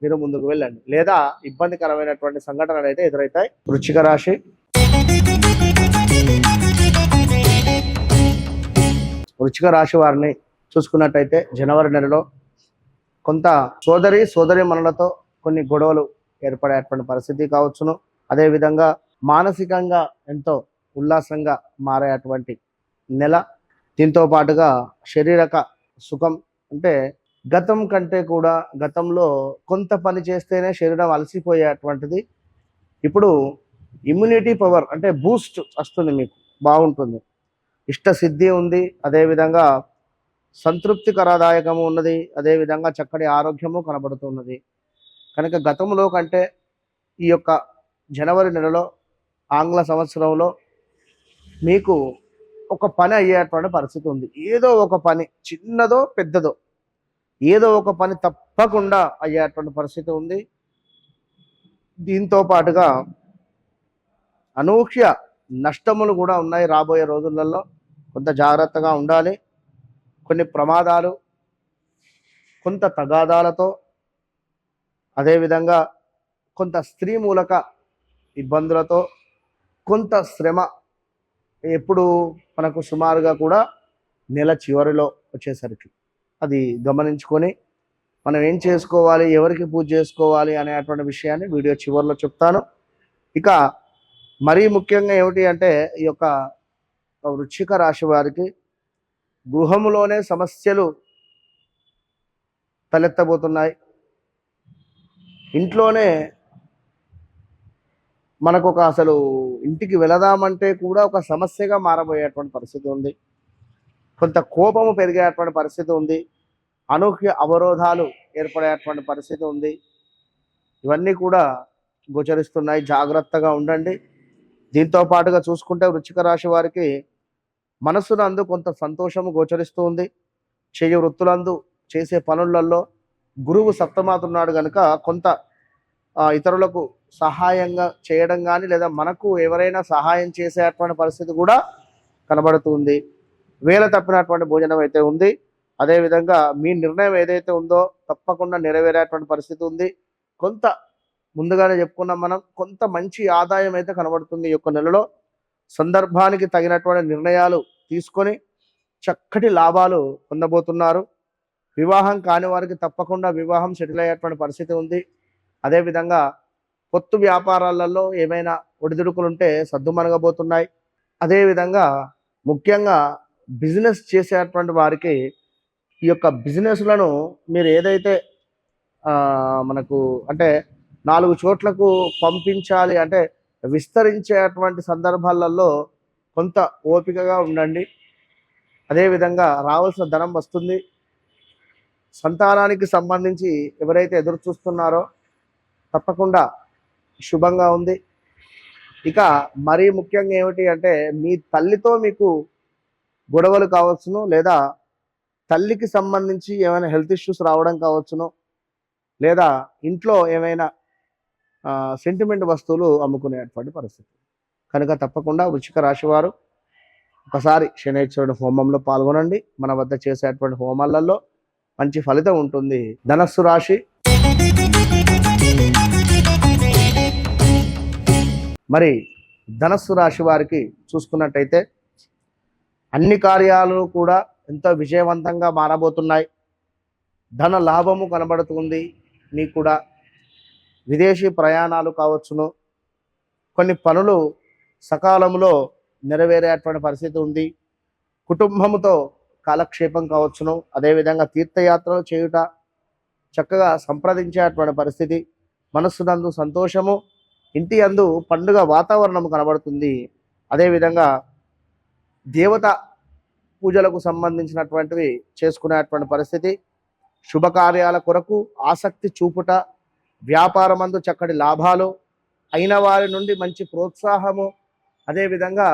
మీరు ముందుకు వెళ్ళండి, లేదా ఇబ్బందికరమైనటువంటి సంఘటనలు అయితే ఎదురవుతాయి. వృశ్చిక రాశి. వృశ్చిక రాశి వారిని చూసుకున్నట్టయితే జనవరి నెలలో కొంత సోదరి మనులతో కొన్ని గొడవలు ఏర్పడేటువంటి పరిస్థితి కావచ్చును. అదేవిధంగా మానసికంగా ఎంతో ఉల్లాసంగా మారేటువంటి నెల. దీంతో పాటుగా శారీరక సుఖం, అంటే గతం కంటే కూడా గతంలో కొంత పని చేస్తేనే శరీరం అలసిపోయేటువంటిది ఇప్పుడు ఇమ్యూనిటీ పవర్ అంటే బూస్ట్ వస్తుంది, మీకు బాగుంటుంది. ఇష్టసిద్ధి ఉంది, అదేవిధంగా సంతృప్తికరదాయకము ఉన్నది, అదేవిధంగా చక్కటి ఆరోగ్యము కనబడుతున్నది. కనుక గతంలో కంటే ఈ యొక్క జనవరి నెలలో ఆంగ్ల సంవత్సరంలో మీకు ఒక పని అయ్యేటువంటి పరిస్థితి ఉంది. ఏదో ఒక పని, చిన్నదో పెద్దదో, ఏదో ఒక పని తప్పకుండా అయ్యేటువంటి పరిస్థితి ఉంది. దీంతో పాటుగా అనూహ్య నష్టములు కూడా ఉన్నాయి. రాబోయే రోజులలో కొంత జాగ్రత్తగా ఉండాలి. కొన్ని ప్రమాదాలు, కొంత తగాదాలతో, అదేవిధంగా కొంత స్త్రీ మూలక ఇబ్బందులతో, కొంత శ్రమ ఎప్పుడు మనకు సుమారుగా కూడా నెల చివరిలో వచ్చేసరికి అది గమనించుకొని మనం ఏం చేసుకోవాలి, ఎవరికి పూజ చేసుకోవాలి అనేటువంటి విషయాన్ని వీడియో చివరిలో చెప్తాను. ఇక మరీ ముఖ్యంగా ఏమిటి అంటే, ఈ యొక్క వృశ్చిక రాశి వారికి గృహంలోనే సమస్యలు తలెత్తబోతున్నాయి. ఇంట్లోనే మనకు అసలు ఇంటికి వెళదామంటే కూడా ఒక సమస్యగా మారబోయేటువంటి పరిస్థితి ఉంది. కొంత కోపము పెరిగేటువంటి పరిస్థితి ఉంది. అనూహ్య అవరోధాలు ఏర్పడేటువంటి పరిస్థితి ఉంది. ఇవన్నీ కూడా గోచరిస్తున్నాయి. జాగ్రత్తగా ఉండండి. దీంతో పాటుగా చూసుకుంటే వృశ్చిక రాశి వారికి మనస్సునందు కొంత సంతోషము గోచరిస్తూ ఉంది. చేయ వృత్తులందు, చేసే పనులలో గురువు సప్తమాతున్నాడు కనుక కొంత ఇతరులకు సహాయంగా చేయడం కానీ, లేదా మనకు ఎవరైనా సహాయం చేసేటువంటి పరిస్థితి కూడా కనబడుతుంది. వేల తప్పినటువంటి భోజనం అయితే ఉంది. అదేవిధంగా మీ నిర్ణయం ఏదైతే ఉందో తప్పకుండా నెరవేరేటువంటి పరిస్థితి ఉంది. కొంత ముందుగానే చెప్పుకున్నాం మనం, కొంత మంచి ఆదాయం అయితే కనబడుతుంది ఈ యొక్క నెలలో. సందర్భానికి తగినటువంటి నిర్ణయాలు తీసుకొని చక్కటి లాభాలు పొందబోతున్నారు. వివాహం కాని వారికి తప్పకుండా వివాహం సెటిల్ అయ్యేటువంటి పరిస్థితి ఉంది. అదేవిధంగా పొత్తు వ్యాపారాలలో ఏమైనా ఒడిదుడుకులుంటే సద్దుమణగబోతున్నాయి. అదేవిధంగా ముఖ్యంగా బిజినెస్ చేసేటువంటి వారికి ఈ యొక్క బిజినెస్లను మీరు ఏదైతే మనకు అంటే 4 చోట్లకు పంపించాలి అంటే విస్తరించేటువంటి సందర్భాలలో కొంత ఓపికగా ఉండండి. అదేవిధంగా రావాల్సిన ధనం వస్తుంది. సంతానానికి సంబంధించి ఎవరైతే ఎదురు చూస్తున్నారో తప్పకుండా శుభంగా ఉంది. ఇక మరీ ముఖ్యంగా ఏమిటి అంటే మీ తల్లితో మీకు గొడవలు కావచ్చును, లేదా తల్లికి సంబంధించి ఏమైనా హెల్త్ ఇష్యూస్ రావడం కావచ్చును, లేదా ఇంట్లో ఏమైనా సెంటిమెంట్ వస్తువులు అమ్ముకునేటువంటి పరిస్థితి. కనుక తప్పకుండా వృశ్చిక రాశి వారు ఒకసారి శనైశ్వరుడు హోమంలో పాల్గొనండి. మన వద్ద చేసేటువంటి హోమాలలో మంచి ఫలితం ఉంటుంది. ధనస్సు రాశి, మరి ధనస్సు రాశి వారికి చూసుకున్నట్టయితే అన్ని కార్యాలు కూడా ఎంతో విజయవంతంగా మారబోతున్నాయి. ధన లాభము కనబడుతుంది. మీకు కూడా విదేశీ ప్రయాణాలు కావచ్చును, కొన్ని పనులు సకాలంలో నెరవేరేటువంటి పరిస్థితి ఉంది. కుటుంబముతో కాలక్షేపం కావచ్చును, అదేవిధంగా తీర్థయాత్రలు చేయుట, చక్కగా సంప్రదించేటువంటి పరిస్థితి, మనస్సునందు సంతోషము, ఇంటి అందు పండుగ వాతావరణం కనబడుతుంది. అదేవిధంగా దేవత పూజలకు సంబంధించినటువంటివి చేసుకునేటువంటి పరిస్థితి, శుభకార్యాల కొరకు ఆసక్తి చూపుట, వ్యాపారమందు చక్కటి లాభాలు, అయిన వారి నుండి మంచి ప్రోత్సాహము, అదేవిధంగా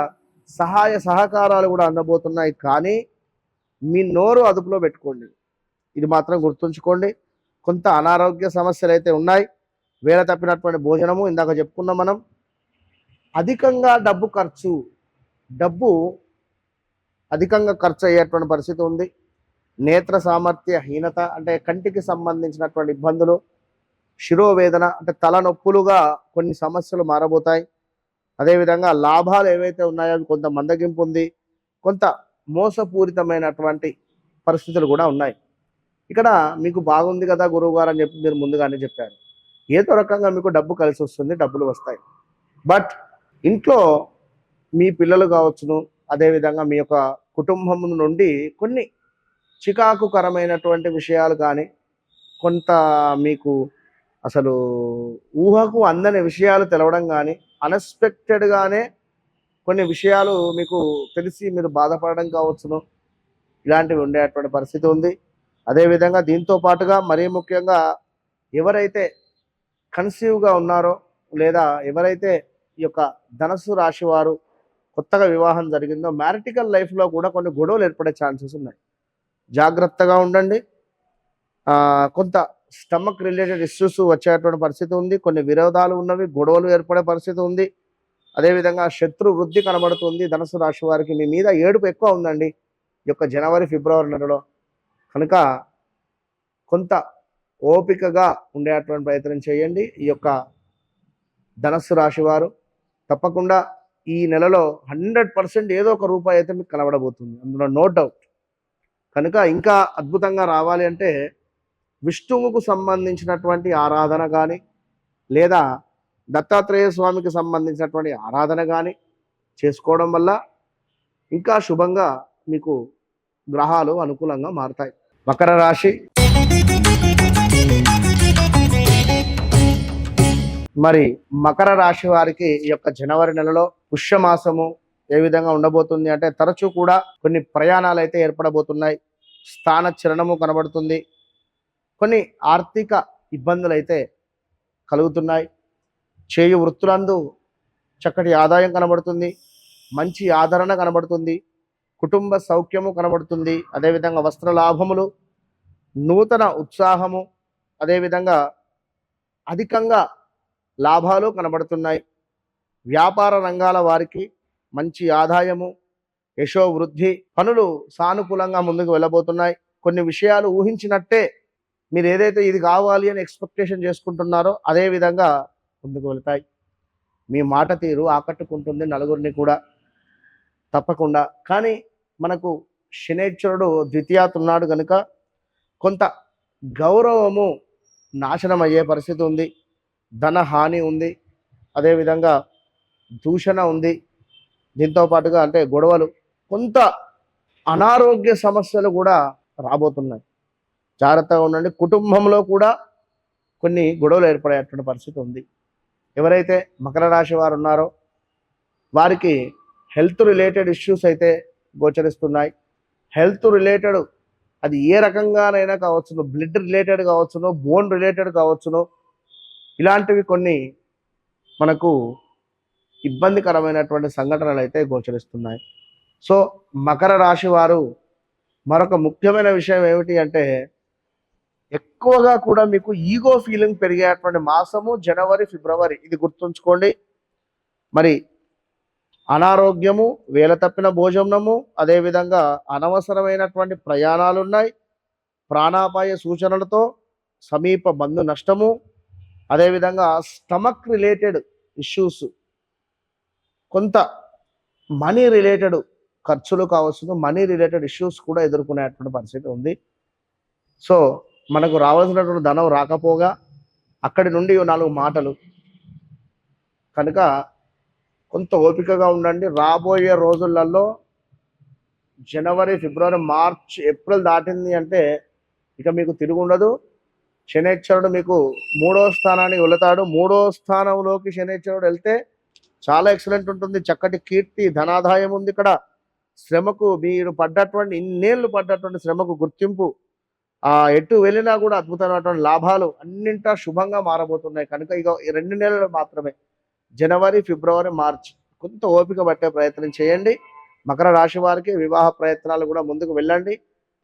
సహాయ సహకారాలు కూడా అందబోతున్నాయి. కానీ మీ నోరు అదుపులో పెట్టుకోండి, ఇది మాత్రం గుర్తుంచుకోండి. కొంత అనారోగ్య సమస్యలు అయితే ఉన్నాయి. వేళ తప్పినటువంటి భోజనము, ఇందాక చెప్పుకున్నాం మనం. అధికంగా డబ్బు అధికంగా ఖర్చు అయ్యేటువంటి పరిస్థితి ఉంది. నేత్ర సామర్థ్య హీనత అంటే కంటికి సంబంధించినటువంటి ఇబ్బందులు, శిరోవేదన అంటే తలనొప్పులుగా కొన్ని సమస్యలు మారబోతాయి. అదేవిధంగా లాభాలు ఏవైతే ఉన్నాయో అవి కొంత మందగింపు ఉంది, కొంత మోసపూరితమైనటువంటి పరిస్థితులు కూడా ఉన్నాయి. ఇక్కడ మీకు బాగుంది కదా గురువు గారు అని చెప్పి మీరు ముందుగానే చెప్పారు. ఏదో రకంగా మీకు డబ్బు కలిసి వస్తుంది, డబ్బులు వస్తాయి. బట్ ఇంట్లో మీ పిల్లలు కావచ్చును, అదేవిధంగా మీ యొక్క కుటుంబం నుండి కొన్ని చికాకుకరమైనటువంటి విషయాలు కానీ, కొంత మీకు అసలు ఊహకు అందని విషయాలు తెలవడం కానీ, అన్ఎక్స్పెక్టెడ్గానే కొన్ని విషయాలు మీకు తెలిసి మీరు బాధపడడం కావచ్చును, ఇలాంటివి ఉండేటువంటి పరిస్థితి ఉంది. అదేవిధంగా దీంతో పాటుగా మరీ ముఖ్యంగా ఎవరైతే కన్సీవ్గా ఉన్నారో, లేదా ఎవరైతే ఈ యొక్క ధనస్సు రాశి వారు కొత్తగా వివాహం జరిగిందో, మ్యారిటికల్ లైఫ్లో కూడా కొన్ని గొడవలు ఏర్పడే ఛాన్సెస్ ఉన్నాయి. జాగ్రత్తగా ఉండండి. కొంత స్టమక్ రిలేటెడ్ ఇష్యూస్ వచ్చేటువంటి పరిస్థితి ఉంది. కొన్ని విరోధాలు ఉన్నవి, గొడవలు ఏర్పడే పరిస్థితి ఉంది. అదేవిధంగా శత్రు వృద్ధి కనబడుతుంది. ధనుసు రాశి వారికి మీ మీద ఏడుపు ఎక్కువ ఉందండి ఈ యొక్క జనవరి ఫిబ్రవరి నెలలో. కనుక కొంత ఓపికగా ఉండేటువంటి ప్రయత్నం చేయండి. ఈ యొక్క ధనస్సు రాశి వారు తప్పకుండా ఈ నెలలో 100% ఏదో ఒక రూపాయి అయితే మీకు కనబడబోతుంది, అందులో నో డౌట్. కనుక ఇంకా అద్భుతంగా రావాలి అంటే విష్ణువుకు సంబంధించినటువంటి ఆరాధన కానీ, లేదా దత్తాత్రేయ స్వామికి సంబంధించినటువంటి ఆరాధన కానీ చేసుకోవడం వల్ల ఇంకా శుభంగా మీకు గ్రహాలు అనుకూలంగా మారుతాయి. మకర రాశి, మరి మకర రాశి వారికి ఈ యొక్క జనవరి నెలలో పుష్యమాసము ఏ విధంగా ఉండబోతుంది అంటే తరచూ కూడా కొన్ని ప్రయాణాలు అయితే ఏర్పడబోతున్నాయి. స్థాన చలనము కనబడుతుంది. కొన్ని ఆర్థిక ఇబ్బందులు అయితే కలుగుతున్నాయి. చేయు వృత్తులందు చక్కటి ఆదాయం కనబడుతుంది, మంచి ఆదరణ కనబడుతుంది, కుటుంబ సౌఖ్యము కనబడుతుంది. అదేవిధంగా వస్త్ర లాభములు, నూతన ఉత్సాహము, అదేవిధంగా అధికంగా లాభాలు కనబడుతున్నాయి. వ్యాపార రంగాల వారికి మంచి ఆదాయము, యశో వృద్ధి, పనులు సానుకూలంగా ముందుకు వెళ్ళబోతున్నాయి. కొన్ని విషయాలు ఊహించినట్టే మీరు ఏదైతే ఇది కావాలి అని ఎక్స్పెక్టేషన్ చేసుకుంటున్నారో అదే విధంగా ముందుకు వెళ్తాయి. మీ మాట తీరు ఆకట్టుకుంటుంది నలుగురిని కూడా తప్పకుండా. కానీ మనకు శనైశ్వరుడు ద్వితీయాత్ ఉన్నాడు కనుక కొంత గౌరవము నాశనం అయ్యే పరిస్థితి ఉంది, ధన హాని ఉంది, అదేవిధంగా దూషణ ఉంది. దీంతో పాటుగా అంటే గొడవలు, కొంత అనారోగ్య సమస్యలు కూడా రాబోతున్నాయి. జాగ్రత్తగా ఉండండి. కుటుంబంలో కూడా కొన్ని గొడవలు ఏర్పడేటువంటి పరిస్థితి ఉంది. ఎవరైతే మకర రాశి వారు ఉన్నారో వారికి హెల్త్ రిలేటెడ్ ఇష్యూస్ అయితే గోచరిస్తున్నాయి. హెల్త్ రిలేటెడ్ అది ఏ రకంగానైనా కావచ్చును, బ్లడ్ రిలేటెడ్ కావచ్చును, బోన్ రిలేటెడ్ కావచ్చును, ఇలాంటివి కొన్ని మనకు ఇబ్బందికరమైనటువంటి సంఘటనలు అయితే గోచరిస్తున్నాయి. సో మకర రాశి వారు మరొక ముఖ్యమైన విషయం ఏమిటి అంటే, ఎక్కువగా కూడా మీకు ఈగో ఫీలింగ్ పెరిగేటువంటి మాసము జనవరి, ఫిబ్రవరి. ఇది గుర్తుంచుకోండి. మరి అనారోగ్యము, వేల తప్పిన భోజనము, అదేవిధంగా అనవసరమైనటువంటి ప్రయాణాలు ఉన్నాయి, ప్రాణాపాయ సూచనలతో సమీప బంధు నష్టము, అదేవిధంగా స్టమక్ రిలేటెడ్ ఇష్యూస్, కొంత మనీ రిలేటెడ్ ఖర్చులు కావచ్చు, మనీ రిలేటెడ్ ఇష్యూస్ కూడా ఎదుర్కొనేటువంటి పరిస్థితి ఉంది. సో మనకు రావాల్సినటువంటి ధనం రాకపోగా అక్కడి నుండి 4 మాటలు కనుక కొంత ఓపికగా ఉండండి. రాబోయే రోజులలో జనవరి, ఫిబ్రవరి, మార్చ్, ఏప్రిల్ దాటింది అంటే ఇక మీకు తిరుగుండదు. శనేశ్వరుడు మీకు 3వ స్థానానికి వెళతాడు. 3వ స్థానంలోకి శనేశ్వరుడు వెళ్తే చాలా ఎక్సలెంట్ ఉంటుంది. చక్కటి కీర్తి, ధనాదాయం ఉంది ఇక్కడ. శ్రమకు మీరు పడ్డటువంటి ఇన్నేళ్ళు పడ్డటువంటి శ్రమకు గుర్తింపు, ఎటు వెళ్ళినా కూడా అద్భుతమైనటువంటి లాభాలు అన్నింటా శుభంగా మారబోతున్నాయి. కనుక ఇక ఈ 2 నెలలు మాత్రమే, జనవరి, ఫిబ్రవరి, మార్చ్, కొంత ఓపిక పట్టే ప్రయత్నం చేయండి. మకర రాశి వారికి వివాహ ప్రయత్నాలు కూడా ముందుకు వెళ్ళండి.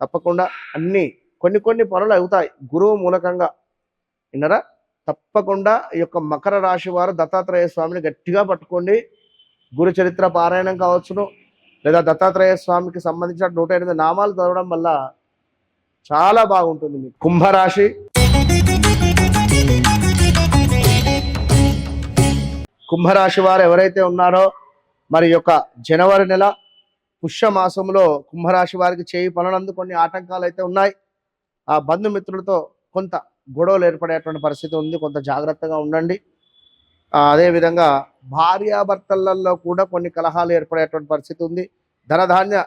తప్పకుండా కొన్ని పనులు అవుతాయి గురువు మూలకంగా. విన్నరా? తప్పకుండా ఈ యొక్క మకర రాశి వారు దత్తాత్రేయ స్వామిని గట్టిగా పట్టుకోండి. గురు చరిత్ర పారాయణం కావచ్చును, లేదా దత్తాత్రేయ స్వామికి సంబంధించిన 108 నామాలు చదవడం వల్ల చాలా బాగుంటుంది మీకు. కుంభరాశి. కుంభరాశి వారు ఎవరైతే ఉన్నారో, మరి యొక్క జనవరి నెల పుష్య మాసంలో కుంభరాశి వారికి చేయి పనులందు కొన్ని ఆటంకాలు అయితే ఉన్నాయి. ఆ బంధుమిత్రులతో కొంత గొడవలు ఏర్పడేటువంటి పరిస్థితి ఉంది. కొంత జాగ్రత్తగా ఉండండి. అదేవిధంగా భార్యాభర్తలలో కూడా కొన్ని కలహాలు ఏర్పడేటువంటి పరిస్థితి ఉంది. ధనధాన్య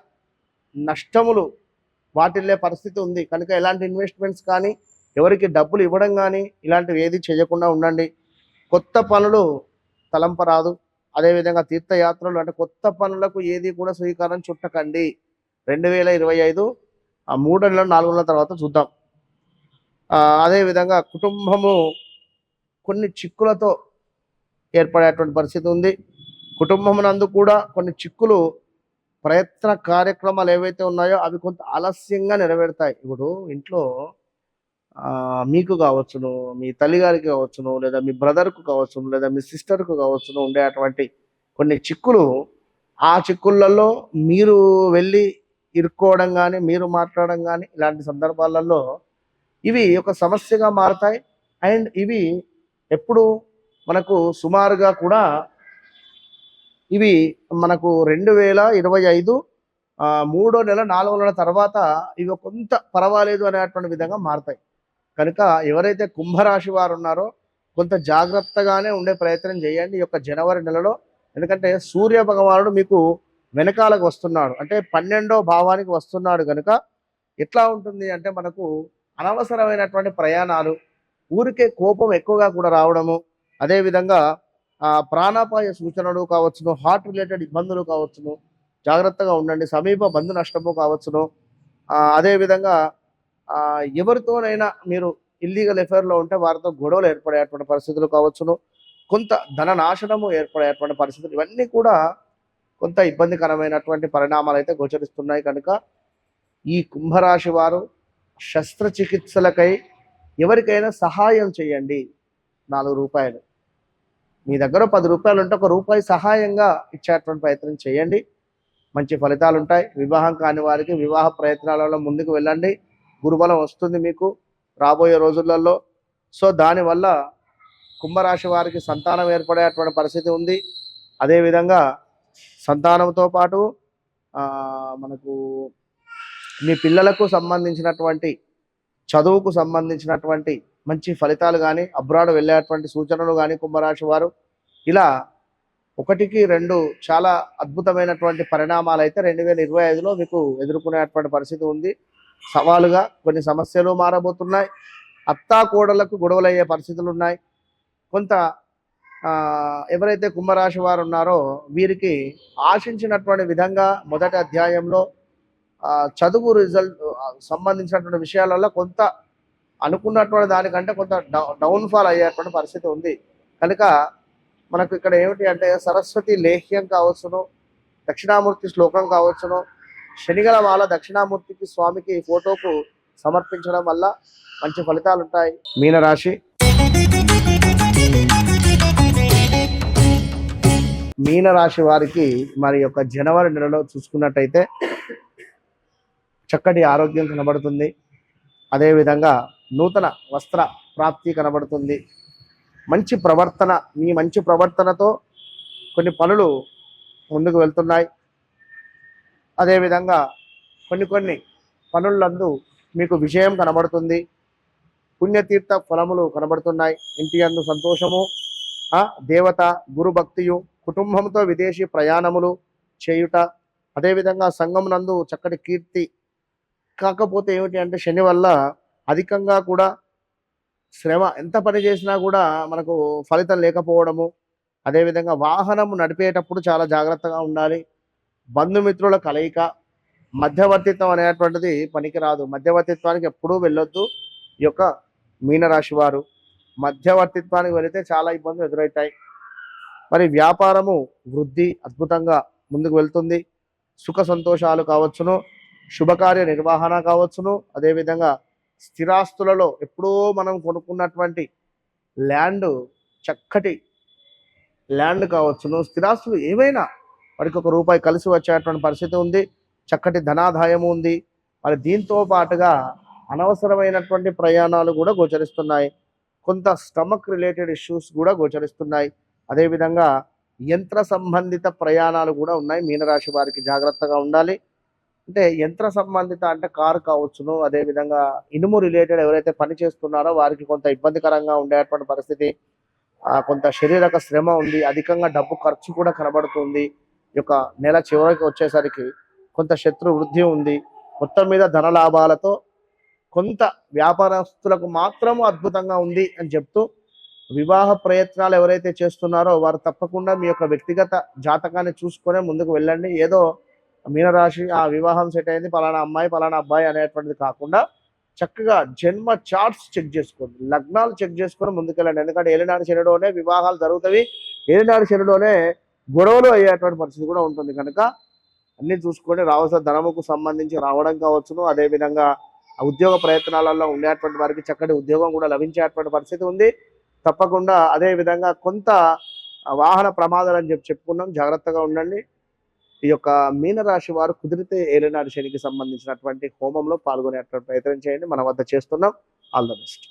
నష్టములు వాటిల్లే పరిస్థితి ఉంది. కనుక ఎలాంటి ఇన్వెస్ట్మెంట్స్ కానీ, ఎవరికి డబ్బులు ఇవ్వడం కానీ ఇలాంటివి ఏది చేయకుండా ఉండండి. కొత్త పనులు తలంపరాదు. అదేవిధంగా తీర్థయాత్రలు, అంటే కొత్త పనులకు ఏది కూడా స్వీకారం చుట్టకండి. 2025 3 నెలలు 4 నెలల తర్వాత చూద్దాం. అదేవిధంగా కుటుంబము కొన్ని చిక్కులతో ఏర్పడేటువంటి పరిస్థితి ఉంది. కుటుంబమునందు కూడా కొన్ని చిక్కులు, ప్రయత్న కార్యక్రమాలు ఏవైతే ఉన్నాయో అవి కొంత ఆలస్యంగా నెరవేరుతాయి. ఇప్పుడు ఇంట్లో మీకు కావచ్చును, మీ తల్లిగారికి కావచ్చును, లేదా మీ బ్రదర్కు కావచ్చును, లేదా మీ సిస్టర్కు కావచ్చును ఉండేటువంటి కొన్ని చిక్కులు, ఆ చిక్కులలో మీరు వెళ్ళి ఇరుక్కోవడం కానీ, మీరు మాట్లాడడం కానీ, ఇలాంటి సందర్భాలలో ఇవి ఒక సమస్యగా మారతాయి. అండ్ ఇవి ఎప్పుడు మనకు సుమారుగా కూడా ఇవి మనకు 2025 3వ నెల 4వ నెల తర్వాత ఇవి కొంత పర్వాలేదు అనేటువంటి విధంగా మారతాయి. కనుక ఎవరైతే కుంభరాశి వారు ఉన్నారో కొంత జాగ్రత్తగానే ఉండే ప్రయత్నం చేయండి ఈ యొక్క జనవరి నెలలో. ఎందుకంటే సూర్య భగవానుడు మీకు వెనకాలకు వస్తున్నాడు, అంటే 12వ భావానికి వస్తున్నాడు. కనుక ఎట్లా ఉంటుంది అంటే మనకు అనవసరమైనటువంటి ప్రయాణాలు, ఊరికే కోపం ఎక్కువగా కూడా రావడము, అదేవిధంగా ప్రాణాపాయ సూచనలు కావచ్చును, హార్ట్ రిలేటెడ్ ఇబ్బందులు కావచ్చును, జాగ్రత్తగా ఉండండి. సమీప బంధు నష్టము కావచ్చును. అదేవిధంగా ఎవరితోనైనా మీరు ఇల్లీగల్ ఎఫైర్లో ఉంటే వారితో గొడవలు ఏర్పడేటువంటి పరిస్థితులు కావచ్చును, కొంత ధన నాశనము ఏర్పడేటువంటి పరిస్థితులు, ఇవన్నీ కూడా కొంత ఇబ్బందికరమైనటువంటి పరిణామాలు అయితే గోచరిస్తున్నాయి. కనుక ఈ కుంభరాశి వారు శస్త్రచికిత్సలకై ఎవరికైనా సహాయం చేయండి. 4 రూపాయలు మీ దగ్గర 10 రూపాయలు ఉంటే 1 రూపాయి సహాయంగా ఇచ్చేటువంటి ప్రయత్నం చేయండి. మంచి ఫలితాలు ఉంటాయి. వివాహం కాని వారికి వివాహ ప్రయత్నాలలో ముందుకు వెళ్ళండి. గురుబలం వస్తుంది మీకు రాబోయే రోజులలో. సో దానివల్ల కుంభరాశి వారికి సంతానం ఏర్పడేటువంటి పరిస్థితి ఉంది. అదేవిధంగా సంతానంతో పాటు మనకు మీ పిల్లలకు సంబంధించినటువంటి చదువుకు సంబంధించినటువంటి మంచి ఫలితాలు కానీ, అబ్రాడ్ వెళ్ళేటువంటి సూచనలు కానీ కుంభరాశి వారు ఇలా 1కి 2 చాలా అద్భుతమైనటువంటి పరిణామాలు అయితే 2025లో మీకు ఎదుర్కొనేటువంటి పరిస్థితి ఉంది. సవాలుగా కొన్ని సమస్యలు మారబోతున్నాయి. అత్తాకోడలకు గొడవలు అయ్యే పరిస్థితులు ఉన్నాయి. కొంత ఎవరైతే కుంభరాశి వారు ఉన్నారో వీరికి ఆశించినటువంటి విధంగా మొదటి అధ్యాయంలో చదువు రిజల్ట్ సంబంధించినటువంటి విషయాలలో కొంత అనుకున్నటువంటి దానికంటే కొంత డౌన్ఫాల్ అయ్యేటువంటి పరిస్థితి ఉంది. కనుక మనకు ఇక్కడ ఏమిటి అంటే సరస్వతి లేహ్యం కావచ్చును, దక్షిణామూర్తి శ్లోకం కావచ్చును, శనిగల మాల దక్షిణామూర్తికి స్వామికి ఫోటోకు సమర్పించడం వల్ల మంచి ఫలితాలు ఉంటాయి. మీనరాశి మీనరాశి వారికి మరి యొక్క జనవరి నెలలో చూసుకున్నట్టయితే చక్కటి ఆరోగ్యం కనబడుతుంది. అదేవిధంగా నూతన వస్త్ర ప్రాప్తి కనబడుతుంది. మంచి ప్రవర్తన, మీ మంచి ప్రవర్తనతో కొన్ని పనులు ముందుకు వెళ్తున్నాయి. అదేవిధంగా కొన్ని పనులందు మీకు విజయం కనబడుతుంది. పుణ్యతీర్థ ఫలములు కనబడుతున్నాయి. ఇంటి అందు సంతోషము, దేవత గురు భక్తియు, కుటుంబంతో విదేశీ ప్రయాణములు చేయుట, అదేవిధంగా సంఘం నందు చక్కటి కీర్తి. కాకపోతే ఏమిటి అంటే శని వల్ల అధికంగా కూడా శ్రమ, ఎంత పని చేసినా కూడా మనకు ఫలితం లేకపోవడము. అదేవిధంగా వాహనం నడిపేటప్పుడు చాలా జాగ్రత్తగా ఉండాలి. బంధుమిత్రుల కలయిక, మధ్యవర్తిత్వం అనేటువంటిది పనికిరాదు. మధ్యవర్తిత్వానికి ఎప్పుడూ వెళ్ళొద్దు. ఈ యొక్క మీనరాశి వారు మధ్యవర్తిత్వానికి వెళితే చాలా ఇబ్బందులు ఎదురవుతాయి. మరి వ్యాపారము వృద్ధి అద్భుతంగా ముందుకు వెళ్తుంది. సుఖ సంతోషాలు కావచ్చును, శుభకార్య నిర్వహణ కావచ్చును, అదేవిధంగా స్థిరాస్తులలో ఎప్పుడో మనం కొనుక్కున్నటువంటి ల్యాండ్, చక్కటి ల్యాండ్ కావచ్చును, స్థిరాస్తులు ఏవైనా వారికి ₹1 కలిసి వచ్చేటువంటి పరిస్థితి ఉంది. చక్కటి ధనాదాయము ఉంది. మరి దీంతో పాటుగా అనవసరమైనటువంటి ప్రయాణాలు కూడా గోచరిస్తున్నాయి. కొంత స్టమక్ రిలేటెడ్ ఇష్యూస్ కూడా గోచరిస్తున్నాయి. అదేవిధంగా యంత్ర సంబంధిత ప్రయాణాలు కూడా ఉన్నాయి. మీనరాశి వారికి జాగ్రత్తగా ఉండాలి. అంటే యంత్ర సంబంధిత అంటే కారు కావచ్చును, అదేవిధంగా ఇనుము రిలేటెడ్ ఎవరైతే పని చేస్తున్నారో వారికి కొంత ఇబ్బందికరంగా ఉండేటువంటి పరిస్థితి. కొంత శారీరక శ్రమ ఉంది. అధికంగా డబ్బు ఖర్చు కూడా కనబడుతుంది. ఈ యొక్క నెల చివరికి వచ్చేసరికి కొంత శత్రు వృద్ధి ఉంది. మొత్తం మీద ధన లాభాలతో కొంత వ్యాపారస్తులకు మాత్రము అద్భుతంగా ఉంది అని చెప్తూ, వివాహ ప్రయత్నాలు ఎవరైతే చేస్తున్నారో వారు తప్పకుండా మీ యొక్క వ్యక్తిగత జాతకాన్ని చూసుకొని ముందుకు వెళ్ళండి. ఏదో మీనరాశి ఆ వివాహం సెట్ అయింది, పలానా అమ్మాయి పలానా అబ్బాయి అనేటువంటిది కాకుండా చక్కగా జన్మ చార్ట్స్ చెక్ చేసుకోండి, లగ్నాలు చెక్ చేసుకొని ముందుకెళ్ళండి. ఎందుకంటే ఏలినాడు శనిలోనే వివాహాలు జరుగుతాయి, ఏలినాడు శనిలోనే గొడవలు అయ్యేటువంటి పరిస్థితి కూడా ఉంటుంది. కనుక అన్ని చూసుకొని రావాల్సిన ధనముకు సంబంధించి రావడం కావచ్చును, అదేవిధంగా ఉద్యోగ ప్రయత్నాలలో ఉండేటువంటి వారికి చక్కటి ఉద్యోగం కూడా లభించేటువంటి పరిస్థితి ఉంది. తప్పకుండా అదేవిధంగా కొంత వాహన ప్రమాదాలు అని చెప్పుకున్నాం, జాగ్రత్తగా ఉండండి. ఈ యొక్క మీనరాశి వారు కుదిరితే ఏలినాడు శనికి సంబంధించినటువంటి హోమంలో పాల్గొనేటువంటి ప్రయత్నం చేయండి. మన వద్ద చేస్తున్నాం. All the best.